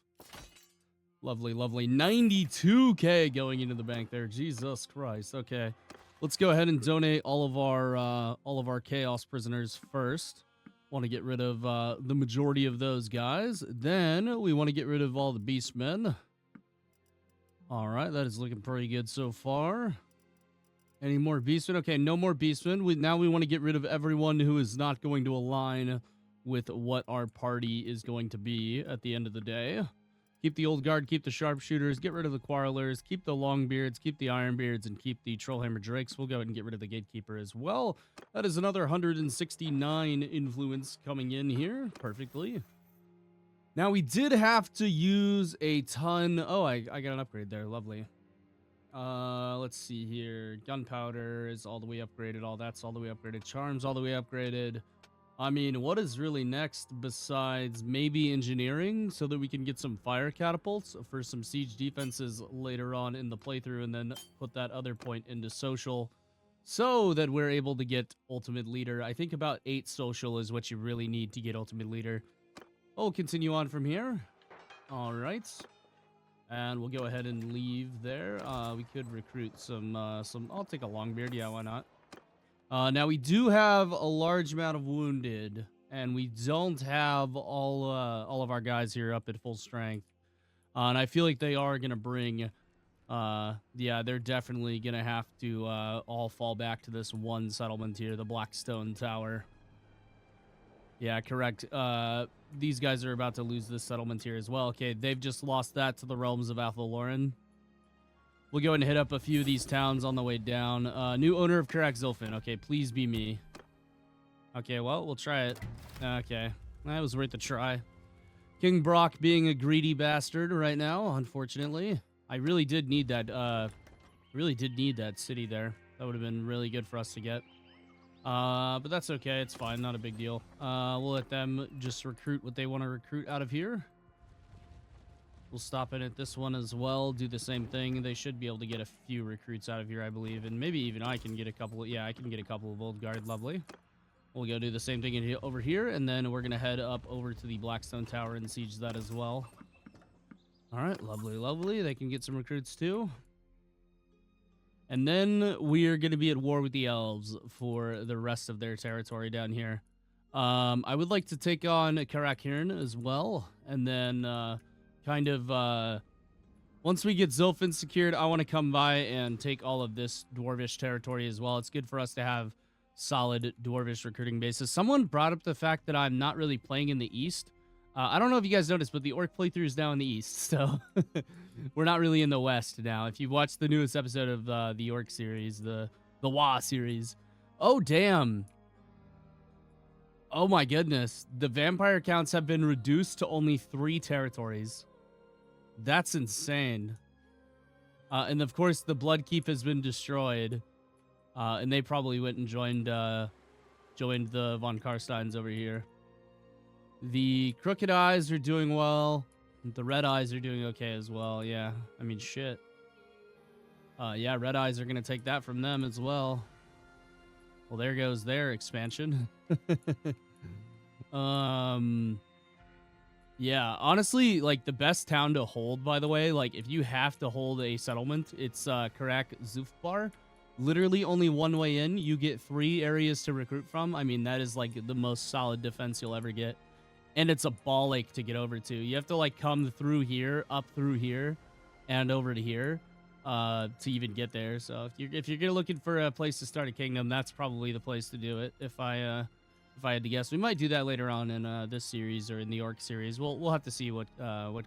Lovely, lovely. 92K going into the bank there. Jesus Christ. Okay. Let's go ahead and donate all of our chaos prisoners first. Want to get rid of the majority of those guys. Then we want to get rid of all the beastmen. All right, that is looking pretty good so far. Any more beastmen? Okay, no more beastmen. Now we want to get rid of everyone who is not going to align with what our party is going to be at the end of the day. Keep the old guard, keep the sharpshooters, get rid of the quarrelers, keep the longbeards, keep the ironbeards, and keep the trollhammer drakes. We'll go ahead and get rid of the gatekeeper as well. That is another 169 influence coming in here perfectly. Now we did have to use a ton. Oh, I got an upgrade there. Lovely. Let's see here. Gunpowder is all the way upgraded. All that's all the way upgraded. Charms all the way upgraded. I mean, what is really next besides maybe engineering so that we can get some fire catapults for some siege defenses later on in the playthrough, and then put that other point into social so that we're able to get ultimate leader. I think about 8 social is what you really need to get ultimate leader. We'll continue on from here. All right. And we'll go ahead and leave there. We could recruit some, I'll take a longbeard. Yeah, why not? Now we do have a large amount of wounded, and we don't have all of our guys here up at full strength. And I feel like they are gonna bring, yeah, they're definitely gonna have to all fall back to this one settlement here, the Blackstone Tower. Yeah, correct. These guys are about to lose this settlement here as well. Okay, they've just lost that to the realms of Athaloran. We'll go ahead and hit up a few of these towns on the way down. New owner of Karak Zilfin. Okay, please be me. Okay, well, we'll try it. Okay, that was worth a try. King Brock being a greedy bastard right now, unfortunately. I really did need that, city there. That would have been really good for us to get. But that's okay. It's fine. Not a big deal. We'll let them just recruit what they want to recruit out of here. We'll stop in at this one as well. Do the same thing. They should be able to get a few recruits out of here, I believe. And maybe even I can get a couple. Yeah, I can get a couple of old guard. Lovely. We'll go do the same thing over here. And then we're going to head up over to the Blackstone Tower and siege that as well. All right. Lovely, lovely. They can get some recruits too. And then we are going to be at war with the elves for the rest of their territory down here. I would like to take on Karak as well. And then kind of once we get Zilfin secured, I want to come by and take all of this dwarvish territory as well. It's good for us to have solid dwarvish recruiting bases. Someone brought up the fact that I'm not really playing in the east. I don't know if you guys noticed, but the orc playthrough is now in the east, so we're not really in the west now. If you've watched the newest episode of the orc series, the Wa series, oh damn, oh my goodness, the vampire counts have been reduced to only 3 territories. That's insane. And of course, the Bloodkeep has been destroyed, and they probably went and joined the von Karsteins over here. The Crooked Eyes are doing well. The Red Eyes are doing okay as well. Yeah, I mean, shit. Yeah, Red Eyes are going to take that from them as well. Well, there goes their expansion. Yeah, honestly, like, the best town to hold, by the way, like, if you have to hold a settlement, it's Karak Zufbar. Literally only one way in. You get 3 areas to recruit from. I mean, that is, like, the most solid defense you'll ever get. And it's a ball lake to get over to. You have to, like, come through here, up through here, and over to here to even get there. So if you're looking for a place to start a kingdom, that's probably the place to do it. If I had to guess, we might do that later on in this series or in the Orc series. We'll have to see what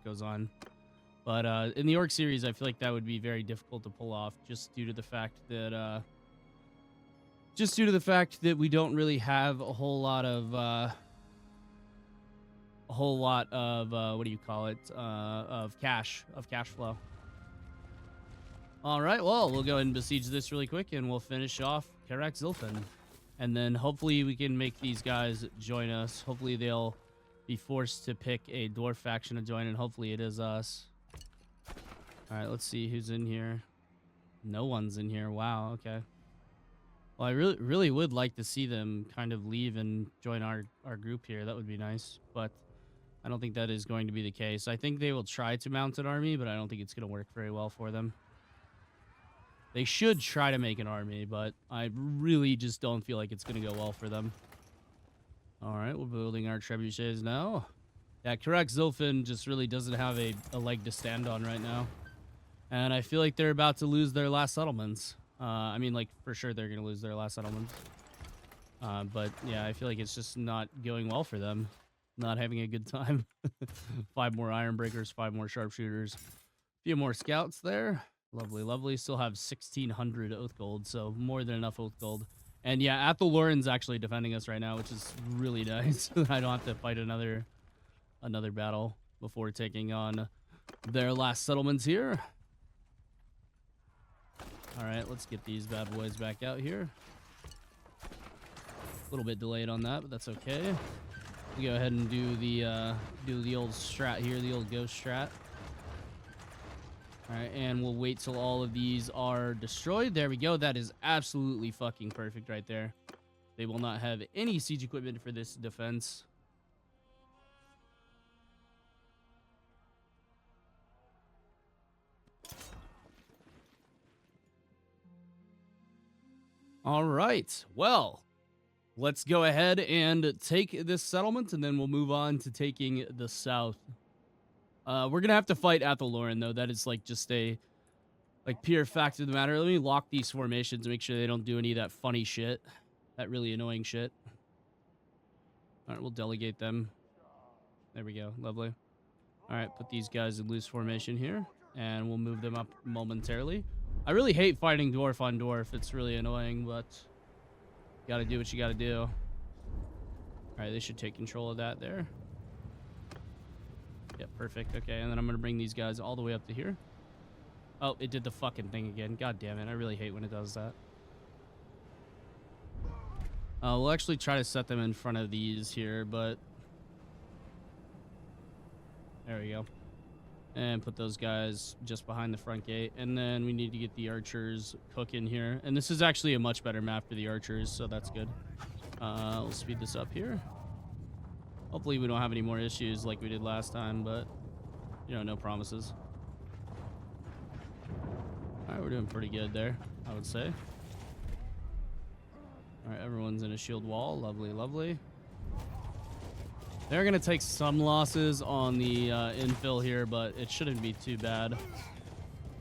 goes on. But in the Orc series, I feel like that would be very difficult to pull off, just due to the fact that we don't really have a whole lot of what do you call it, of cash flow. All right, well, we'll go ahead and besiege this really quick, and we'll finish off Karak Zilfin. And then hopefully we can make these guys join us. Hopefully they'll be forced to pick a dwarf faction to join, and hopefully it is us. All right, let's see who's in here. No one's in here. Wow, okay. Well, I really would like to see them kind of leave and join our group here. That would be nice, but I don't think that is going to be the case. I think they will try to mount an army, but I don't think it's going to work very well for them. They should try to make an army, but I really just don't feel like it's going to go well for them. All right, we're building our trebuchets now. Yeah, correct. Zilfin just really doesn't have a leg to stand on right now. And I feel like they're about to lose their last settlements. I mean, like, for sure they're going to lose their last settlements. But, yeah, I feel like it's just not going well for them. Not having a good time. 5 more Ironbreakers, 5 more Sharpshooters. A few more Scouts there. Lovely, lovely. Still have 1,600 Oath Gold, so more than enough Oath Gold. And, yeah, Athellorin's actually defending us right now, which is really nice. I don't have to fight another battle before taking on their last settlements here. All right, let's get these bad boys back out here. A little bit delayed on that, but that's okay. We'll go ahead and do the old strat here, the old ghost strat. All right, and we'll wait till all of these are destroyed. There we go. That is absolutely fucking perfect right there. They will not have any siege equipment for this defense. All right, well, let's go ahead and take this settlement, and then we'll move on to taking the south. We're gonna have to fight Athellorin, though. That is like just a pure fact of the matter. Let me lock these formations and make sure they don't do any of that funny shit, that really annoying shit. All right, we'll delegate them. There we go, lovely. All right, put these guys in loose formation here, and we'll move them up momentarily. I really hate fighting dwarf on dwarf. It's really annoying, but you gotta do what you gotta do. All right, they should take control of that there. Yep, perfect. Okay, and then I'm gonna bring these guys all the way up to here. Oh, it did the fucking thing again. God damn it. I really hate when it does that. We'll actually try to set them in front of these here, but there we go. And put those guys just behind the front gate. And then we need to get the archers cooking here. And this is actually a much better map for the archers, so that's good. We'll speed this up here. Hopefully we don't have any more issues like we did last time, but, you know, no promises. All right, we're doing pretty good there, I would say. All right, everyone's in a shield wall. Lovely, lovely. They're going to take some losses on the infill here, but it shouldn't be too bad.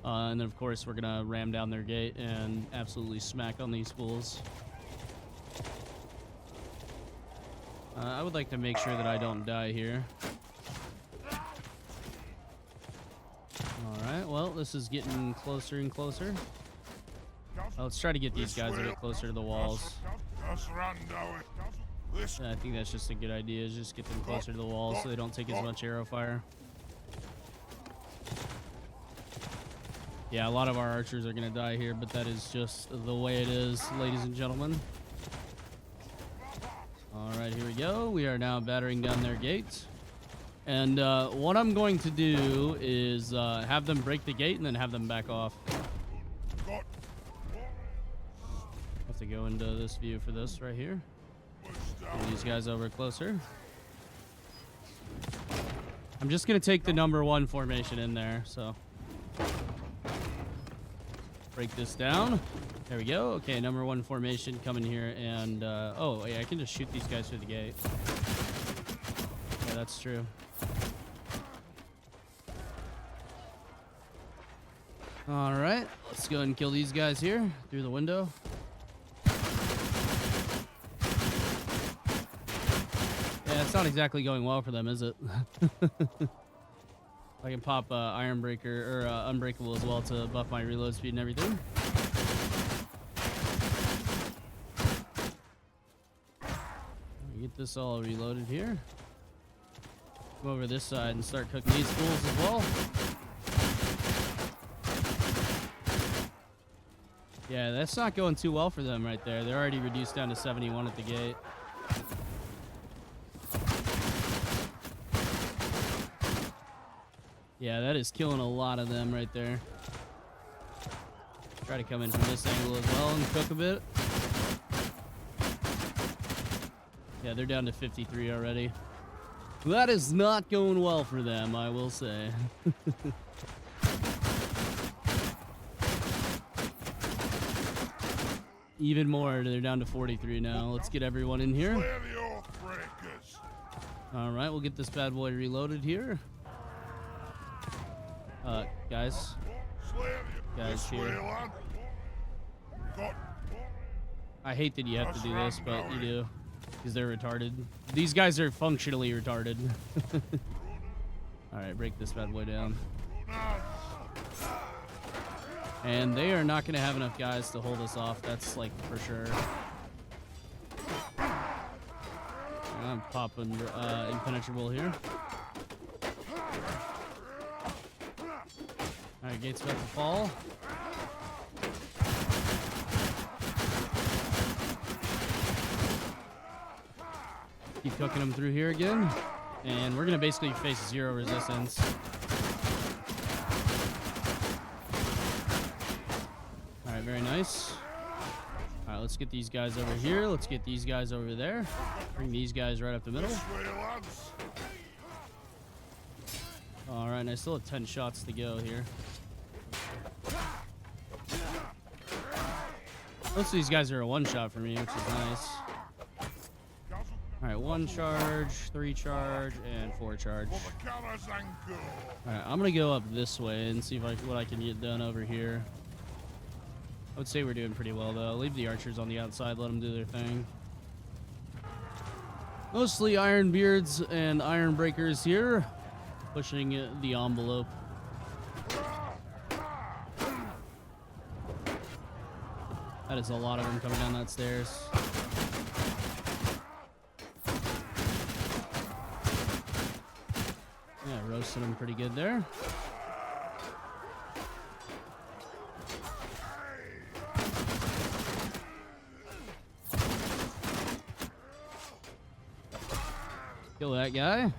And then, of course, we're going to ram down their gate and absolutely smack on these fools. I would like to make sure that I don't die here. All right, well, this is getting closer and closer. Let's try to get these guys a bit closer to the walls. I think that's just a good idea, is just get them closer to the walls so they don't take as much arrow fire. Yeah, a lot of our archers are going to die here, but that is just the way it is, ladies and gentlemen. All right, here we go. We are now battering down their gates. And what I'm going to do is have them break the gate and then have them back off. Have to go into this view for this right here. Bring these guys over closer. I'm just going to take the #1 formation in there, so. Break this down. There we go. Okay, #1 formation coming here, and oh, yeah, I can just shoot these guys through the gate. Yeah, that's true. All right, let's go and kill these guys here through the window. Yeah, it's not exactly going well for them, is it? I can pop Ironbreaker or Unbreakable as well to buff my reload speed and everything. Get this all reloaded here. Go over this side and start cooking these fools as well. Yeah, that's not going too well for them right there. They're already reduced down to 71 at the gate. Yeah, that is killing a lot of them right there. Try to come in from this angle as well and cook a bit. Yeah, they're down to 53 already. That is not going well for them, I will say. Even more, they're down to 43 now. Let's get everyone in here. Slay the Oathbreakers. All right, we'll get this bad boy reloaded here. Guys. Slay the Guys this way, here. lad. Got I hate that you have to Us do this, but run, you Dowie. do. Because they're retarded. These guys are functionally retarded. All right, break this bad boy down. And they are not going to have enough guys to hold us off. That's like for sure. I'm popping impenetrable here. All right, gate's about to fall. Keep cooking them through here again. And we're going to basically face 0 resistance. All right, very nice. All right, let's get these guys over here. Let's get these guys over there. Bring these guys right up the middle. this way, lads. All right, and I still have 10 shots to go here. Most of these guys are a one-shot for me, which is nice. All right, 1 charge, 3 charge, and 4 charge. For the Callous ankle. All right, I'm gonna go up this way and see if what I can get done over here. I would say we're doing pretty well though. Leave the archers on the outside, let them do their thing. Mostly Ironbeards and Ironbreakers here, pushing the envelope. That is a lot of them coming down that stairs. Yeah, roasting them pretty good there. Kill that guy.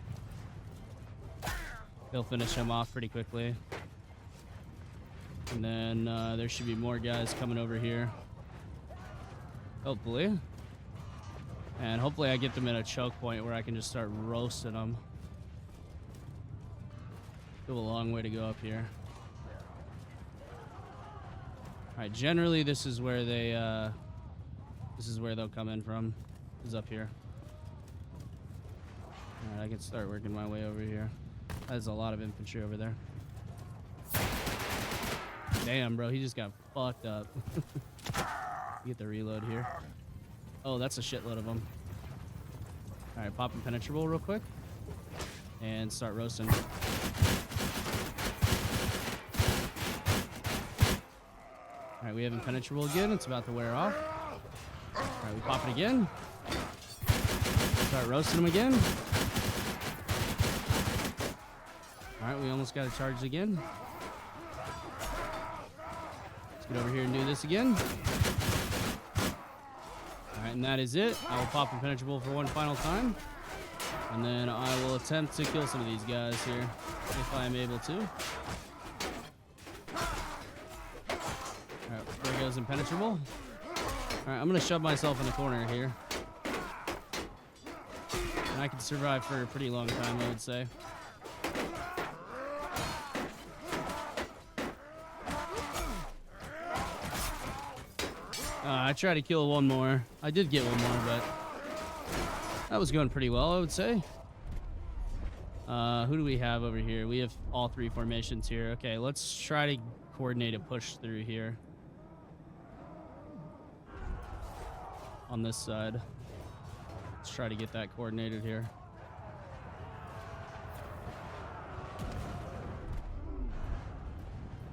They'll finish him off pretty quickly. And then there should be more guys coming over here. Hopefully. And hopefully I get them at a choke point where I can just start roasting them. Still a long way to go up here. Alright, generally this is where they'll come in from. Is up here. Alright, I can start working my way over here. There's a lot of infantry over there. Damn, bro, he just got fucked up. Get the reload here. Oh, that's a shitload of them. Alright, pop impenetrable real quick. And start roasting. Alright, we have impenetrable again. It's about to wear off. Alright, we pop it again. Start roasting them again. Alright, we almost got it charged again. Let's get over here and do this again. Alright, and that is it. I will pop impenetrable for one final time. And then I will attempt to kill some of these guys here, if I am able to. Alright, there goes impenetrable. Alright, I'm going to shove myself in the corner here. And I can survive for a pretty long time, I would say. I tried to kill one more. I did get one more, but that was going pretty well, I would say. Who do we have over here? We have all 3 formations here. Okay, let's try to coordinate a push through here. On this side. Let's try to get that coordinated here.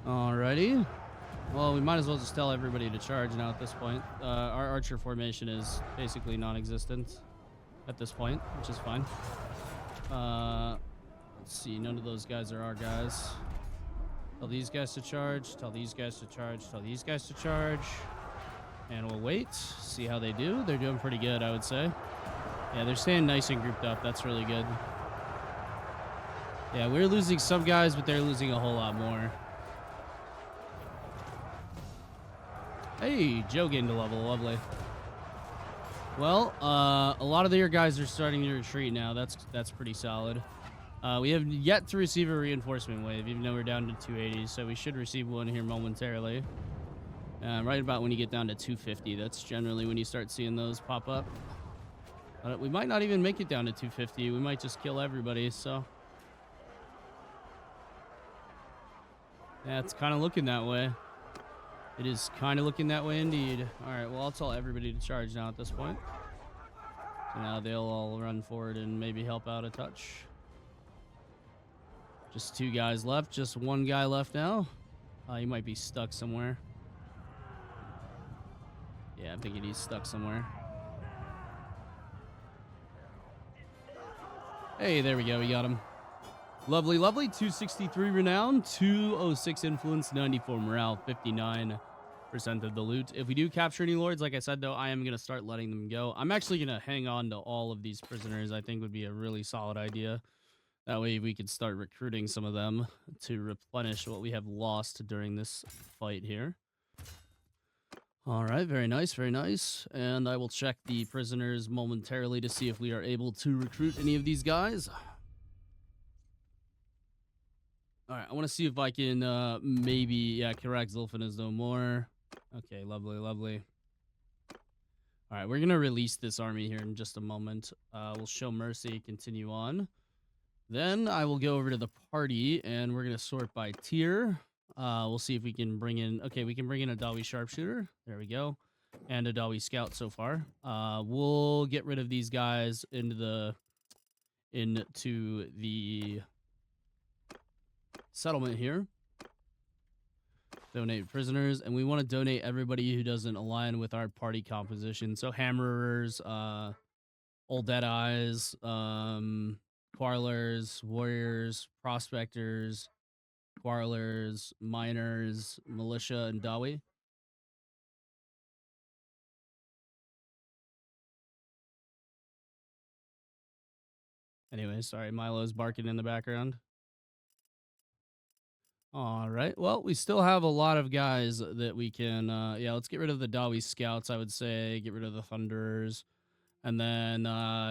Alrighty. Well, we might as well just tell everybody to charge now at this point. Our archer formation is basically non-existent at this point, which is fine. Let's see, none of those guys are our guys. Tell these guys to charge, tell these guys to charge, tell these guys to charge. And we'll wait, see how they do. They're doing pretty good, I would say. Yeah, they're staying nice and grouped up. That's really good. Yeah, we're losing some guys, but they're losing a whole lot more. Hey, Joe gained a level. Lovely. Well, a lot of your guys are starting to retreat now. That's pretty solid. We have yet to receive a reinforcement wave, even though we're down to 280, so we should receive one here momentarily. Right about when you get down to 250, that's generally when you start seeing those pop up. We might not even make it down to 250. We might just kill everybody, so... Yeah, it's kind of looking that way. It is kind of looking that way indeed. All right, well, I'll tell everybody to charge now at this point. So now they'll all run forward and maybe help out a touch. Just 2 guys left. Just 1 guy left now. He might be stuck somewhere. Yeah, I'm thinking he's stuck somewhere. Hey, there we go. We got him. Lovely, lovely. 263 renown, 206 influence, 94 morale, 59% of the loot. If we do capture any lords, like I said, though, I am going to start letting them go. I'm actually going to hang on to all of these prisoners. I think would be a really solid idea. That way we could start recruiting some of them to replenish what we have lost during this fight here. All right, very nice, very nice. And I will check the prisoners momentarily to see if we are able to recruit any of these guys. All right, I want to see if I can maybe, yeah, correct. Zilfin is no more. Okay, lovely, lovely. All right, we're going to release this army here in just a moment. We'll show mercy, continue on. Then I will go over to the party, and we're going to sort by tier. We'll see if we can bring in... Okay, we can bring in a Dawi sharpshooter. There we go. And a Dawi scout so far. We'll get rid of these guys into the settlement here. Donate prisoners, and we want to donate everybody who doesn't align with our party composition. So hammerers, old dead eyes, quarrelers, warriors, prospectors, quarrelers, miners, militia, and Dawi. Anyway, sorry, Milo's barking in the background. All right. Well, we still have a lot of guys that we can... yeah, let's get rid of the Dawi scouts, I would say. Get rid of the Thunderers. And then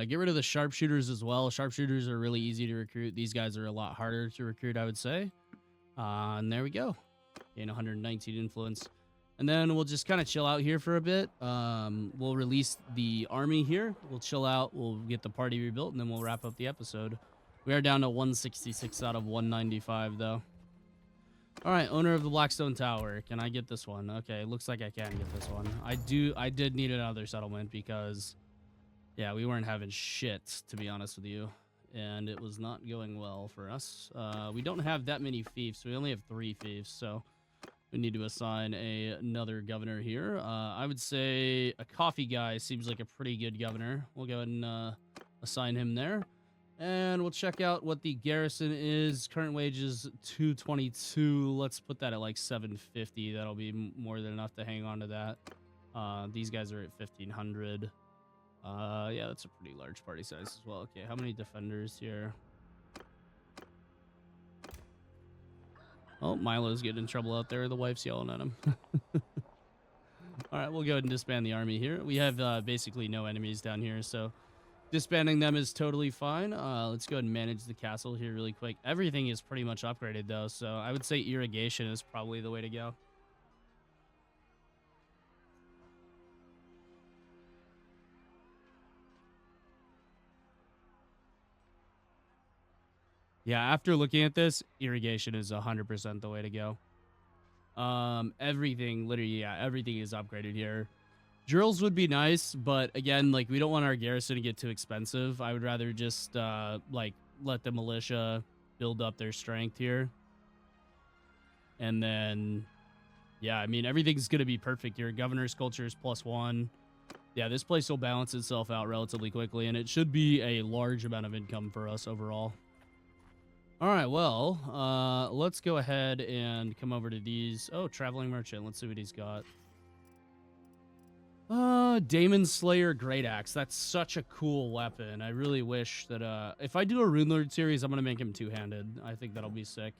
get rid of the sharpshooters as well. Sharpshooters are really easy to recruit. These guys are a lot harder to recruit, I would say. And there we go. Gain 119 influence. And then we'll just kind of chill out here for a bit. We'll release the army here. We'll chill out. We'll get the party rebuilt, and then we'll wrap up the episode. We are down to 166 out of 195, though. All right, owner of the Blackstone Tower. Can I get this one? Okay, looks like I can get this one. I did need another settlement because, yeah, we weren't having shit, to be honest with you. And it was not going well for us. We don't have that many fiefs. We only have 3 fiefs, so we need to assign another governor here. I would say a coffee guy seems like a pretty good governor. We'll go ahead and assign him there. And we'll check out what the garrison is. Current wage is 222. Let's put that at like 750. That'll be more than enough to hang on to that. These guys are at 1500. Yeah, that's a pretty large party size as well. Okay, how many defenders here? Oh, Milo's getting in trouble out there. The wife's yelling at him. All right, we'll go ahead and disband the army here. We have basically no enemies down here, so disbanding them is totally fine. Let's go ahead and manage the castle here really quick. Everything is pretty much upgraded, though, so I would say irrigation is probably the way to go. Yeah, after looking at this, irrigation is 100% the way to go. Everything, literally, yeah, everything is upgraded here. Drills would be nice, but again, like, we don't want our garrison to get too expensive. I would rather just, like, let the militia build up their strength here. And then, yeah, I mean, everything's going to be perfect here. Governor's culture is +1. Yeah, this place will balance itself out relatively quickly, and it should be a large amount of income for us overall. All right, well, let's go ahead and come over to these. Oh, traveling merchant. Let's see what he's got. Demon Slayer Great Axe. That's such a cool weapon. I really wish that, if I do a Rune Lord series, I'm gonna make him two-handed. I think that'll be sick.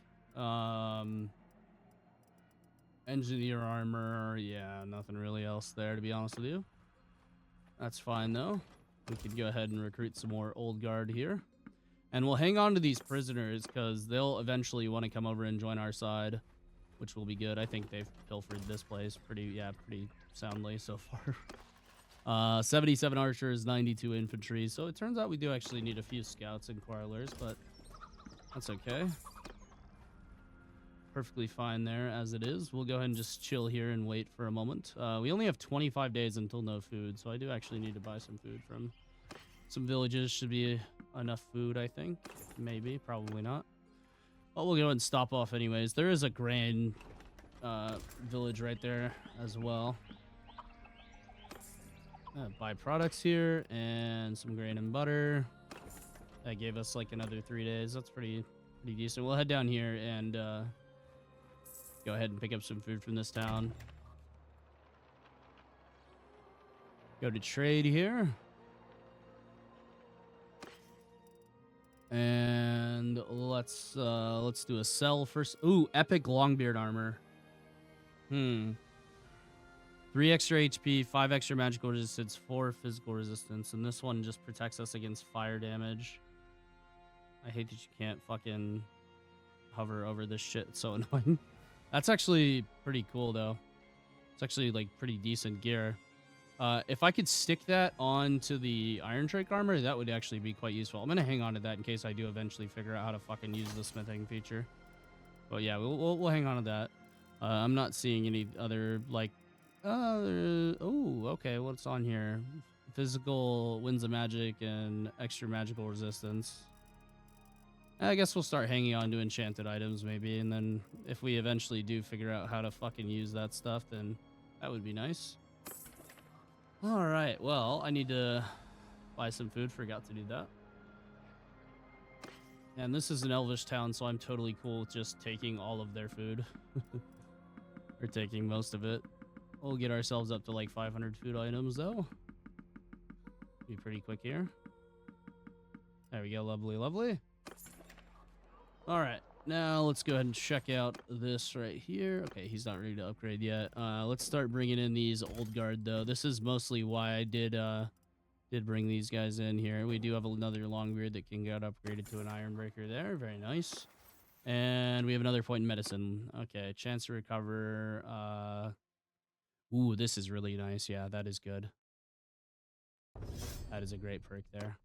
Engineer armor. Yeah, nothing really else there, to be honest with you. That's fine, though. We could go ahead and recruit some more old guard here. And we'll hang on to these prisoners, because they'll eventually want to come over and join our side, which will be good. I think they've pilfered this place pretty soundly so far. 77 archers, 92 infantry. So it turns out we do actually need a few scouts and quarrelers, but that's okay. Perfectly fine there as it is. We'll go ahead and just chill here and wait for a moment. We only have 25 days until no food, so I do actually need to buy some food from some villages. Should be enough food, I think. Maybe, probably not. But we'll go ahead and stop off anyways. There is a grain village right there as well. Buy products here and some grain and butter. That gave us like another 3 days. That's pretty decent. We'll head down here and go ahead and pick up some food from this town. Go to trade here. And let's do a sell first. Ooh, epic Longbeard armor. 3 extra HP, 5 extra magical resistance, 4 physical resistance, and this one just protects us against fire damage. I hate that you can't fucking hover over this shit. It's so annoying. That's actually pretty cool, though. It's actually, like, pretty decent gear. If I could stick that onto the Ironbreaker armor, that would actually be quite useful. I'm going to hang on to that in case I do eventually figure out how to fucking use the smithing feature. But yeah, we'll hang on to that. I'm not seeing any other, like... oh, okay, what's on here? Physical winds of magic and extra magical resistance. I guess we'll start hanging on to enchanted items maybe, and then if we eventually do figure out how to fucking use that stuff, then that would be nice. Alright, well, I need to buy some food. Forgot to do that. And this is an elvish town, so I'm totally cool with just taking all of their food. Or taking most of it. We'll get ourselves up to like 500 food items, though. Be pretty quick here. There we go. Lovely, lovely. All right. Now let's go ahead and check out this right here. Okay, he's not ready to upgrade yet. Let's start bringing in these old guard, though. This is mostly why I did bring these guys in here. We do have another Longbeard that can get upgraded to an Ironbreaker there. Very nice. And we have another point in medicine. Okay, chance to recover. Ooh, this is really nice. Yeah, that is good. That is a great perk there.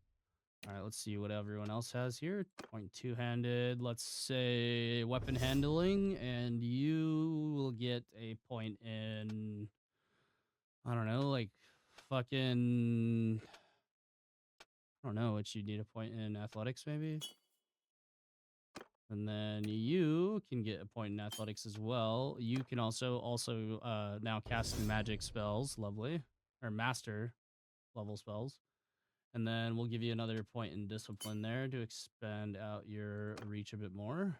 All right, let's see what everyone else has here. Point two-handed. Let's say weapon handling, and you will get a point in, I don't know, like fucking, I don't know what you need a point in athletics, maybe. And then you can get a point in athletics as well. You can also now cast magic spells, lovely, or master level spells. And then we'll give you another point in discipline there to expand out your reach a bit more.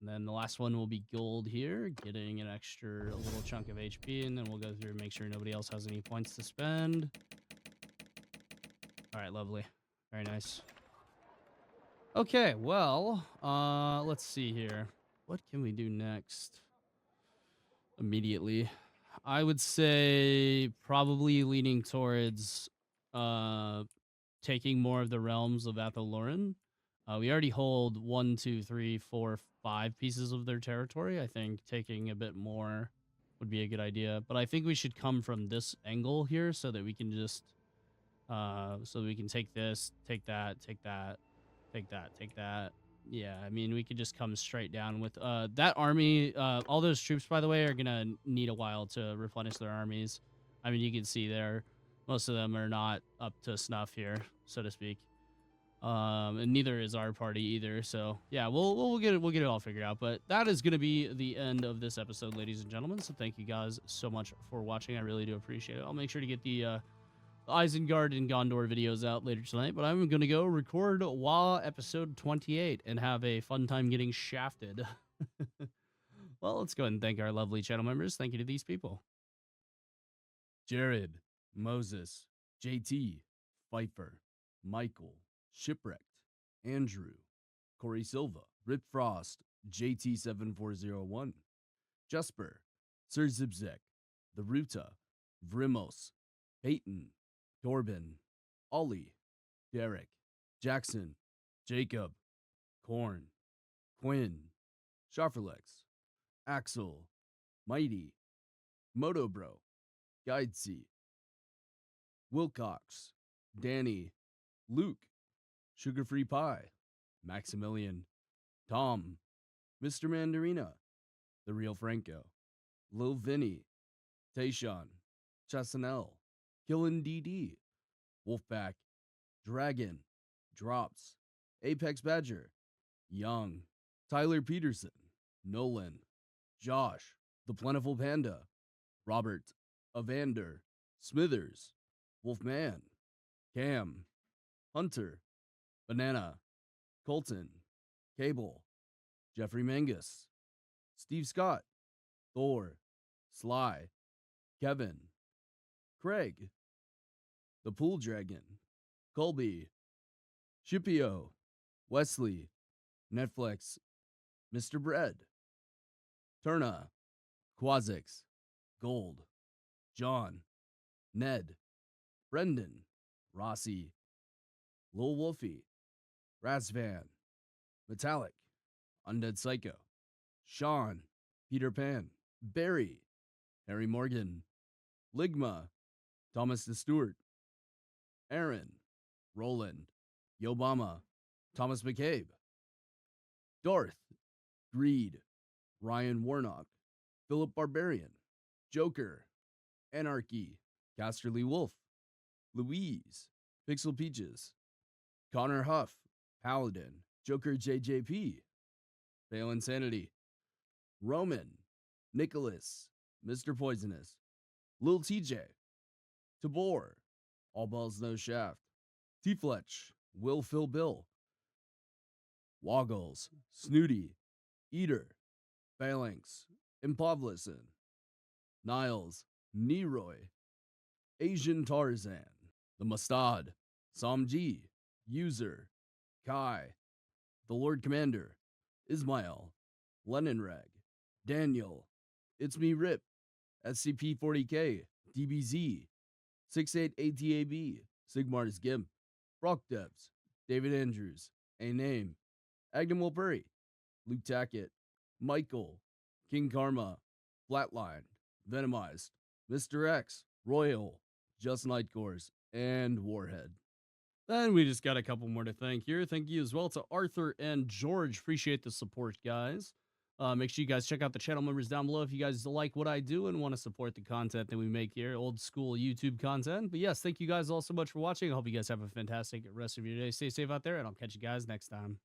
And then the last one will be gold here, getting an extra little chunk of HP, and then we'll go through and make sure nobody else has any points to spend. All right, lovely. Very nice. Okay, well, let's see here. What can we do next? Immediately. I would say probably leaning towards taking more of the realms of Athaloran. We already hold 1, 2, 3, 4, 5 pieces of their territory. I think taking a bit more would be a good idea. But I think we should come from this angle here so that we can just so we can take this, take that, take that, take that, take that. Yeah, I mean, we could just come straight down with that army. All those troops, by the way, are gonna need a while to replenish their armies. I mean, you can see there, most of them are not up to snuff here, so to speak. And neither is our party either. So yeah, we'll get it all figured out. But that is gonna be the end of this episode, ladies and gentlemen. So thank you guys so much for watching. I really do appreciate it. I'll make sure to get the Isengard and Gondor videos out later tonight, but I'm going to go record WoW episode 28 and have a fun time getting shafted. Well, let's go ahead and thank our lovely channel members. Thank you to these people. Jared, Moses, JT, Pfeiffer, Michael, Shipwrecked, Andrew, Corey Silva, Rip Frost, JT7401, Jasper, Sir Zibzek, The Ruta, Vrimos, Peyton, Corbin, Ollie, Derek, Jackson, Jacob, Korn, Quinn, Schafferlex, Axel, Mighty, Motobro, Guidesy, Wilcox, Danny, Luke, Sugar Free Pie, Maximilian, Tom, Mr. Mandarina, The Real Franco, Lil Vinny, Tayshawn, Chassanel, Killin DD, Wolfpack, Dragon, Drops, Apex Badger, Young, Tyler Peterson, Nolan, Josh, The Plentiful Panda, Robert, Evander, Smithers, Wolfman, Cam, Hunter, Banana, Colton, Cable, Jeffrey Mangus, Steve Scott, Thor, Sly, Kevin, Craig, The Pool Dragon, Colby, Shipio, Wesley, Netflix, Mr. Bread, Turna, Quazix, Gold, John, Ned, Brendan, Rossi, Lil Wolfie, Razvan, Metallic, Undead Psycho, Sean, Peter Pan, Barry, Harry Morgan, Ligma, Thomas the Stewart, Aaron, Roland, Yobama, Thomas McCabe, Darth, Greed, Ryan Warnock, Philip Barbarian, Joker, Anarchy, Casterly Wolf, Louise, Pixel Peaches, Connor Huff, Paladin, Joker JJP, Fail Insanity, Roman, Nicholas, Mr. Poisonous, Lil TJ, Tabor, All Balls No Shaft, T Fletch, Will Phil Bill, Woggles, Snooty, Eater, Phalanx, Impovlison, Niles, Neroy, Asian Tarzan, The Mustad, Sam G, User, Kai, The Lord Commander, Ismail, Leninrag, Daniel, It's Me Rip, SCP-40K, DBZ, 68ATAB, Sigmar's Gimp, Rock Devs, David Andrews, A Name, Agnem Wilbury, Luke Tackett, Michael, King Karma, Flatline, Venomized, Mr. X, Royal, Just Nightcores, and Warhead. Then we just got a couple more to thank here. Thank you as well to Arthur and George. Appreciate the support, guys. Make sure you guys check out the channel members down below if you guys like what I do and want to support the content that we make here, old school YouTube content. But yes, thank you guys all so much for watching. I hope you guys have a fantastic rest of your day. Stay safe out there, and I'll catch you guys next time.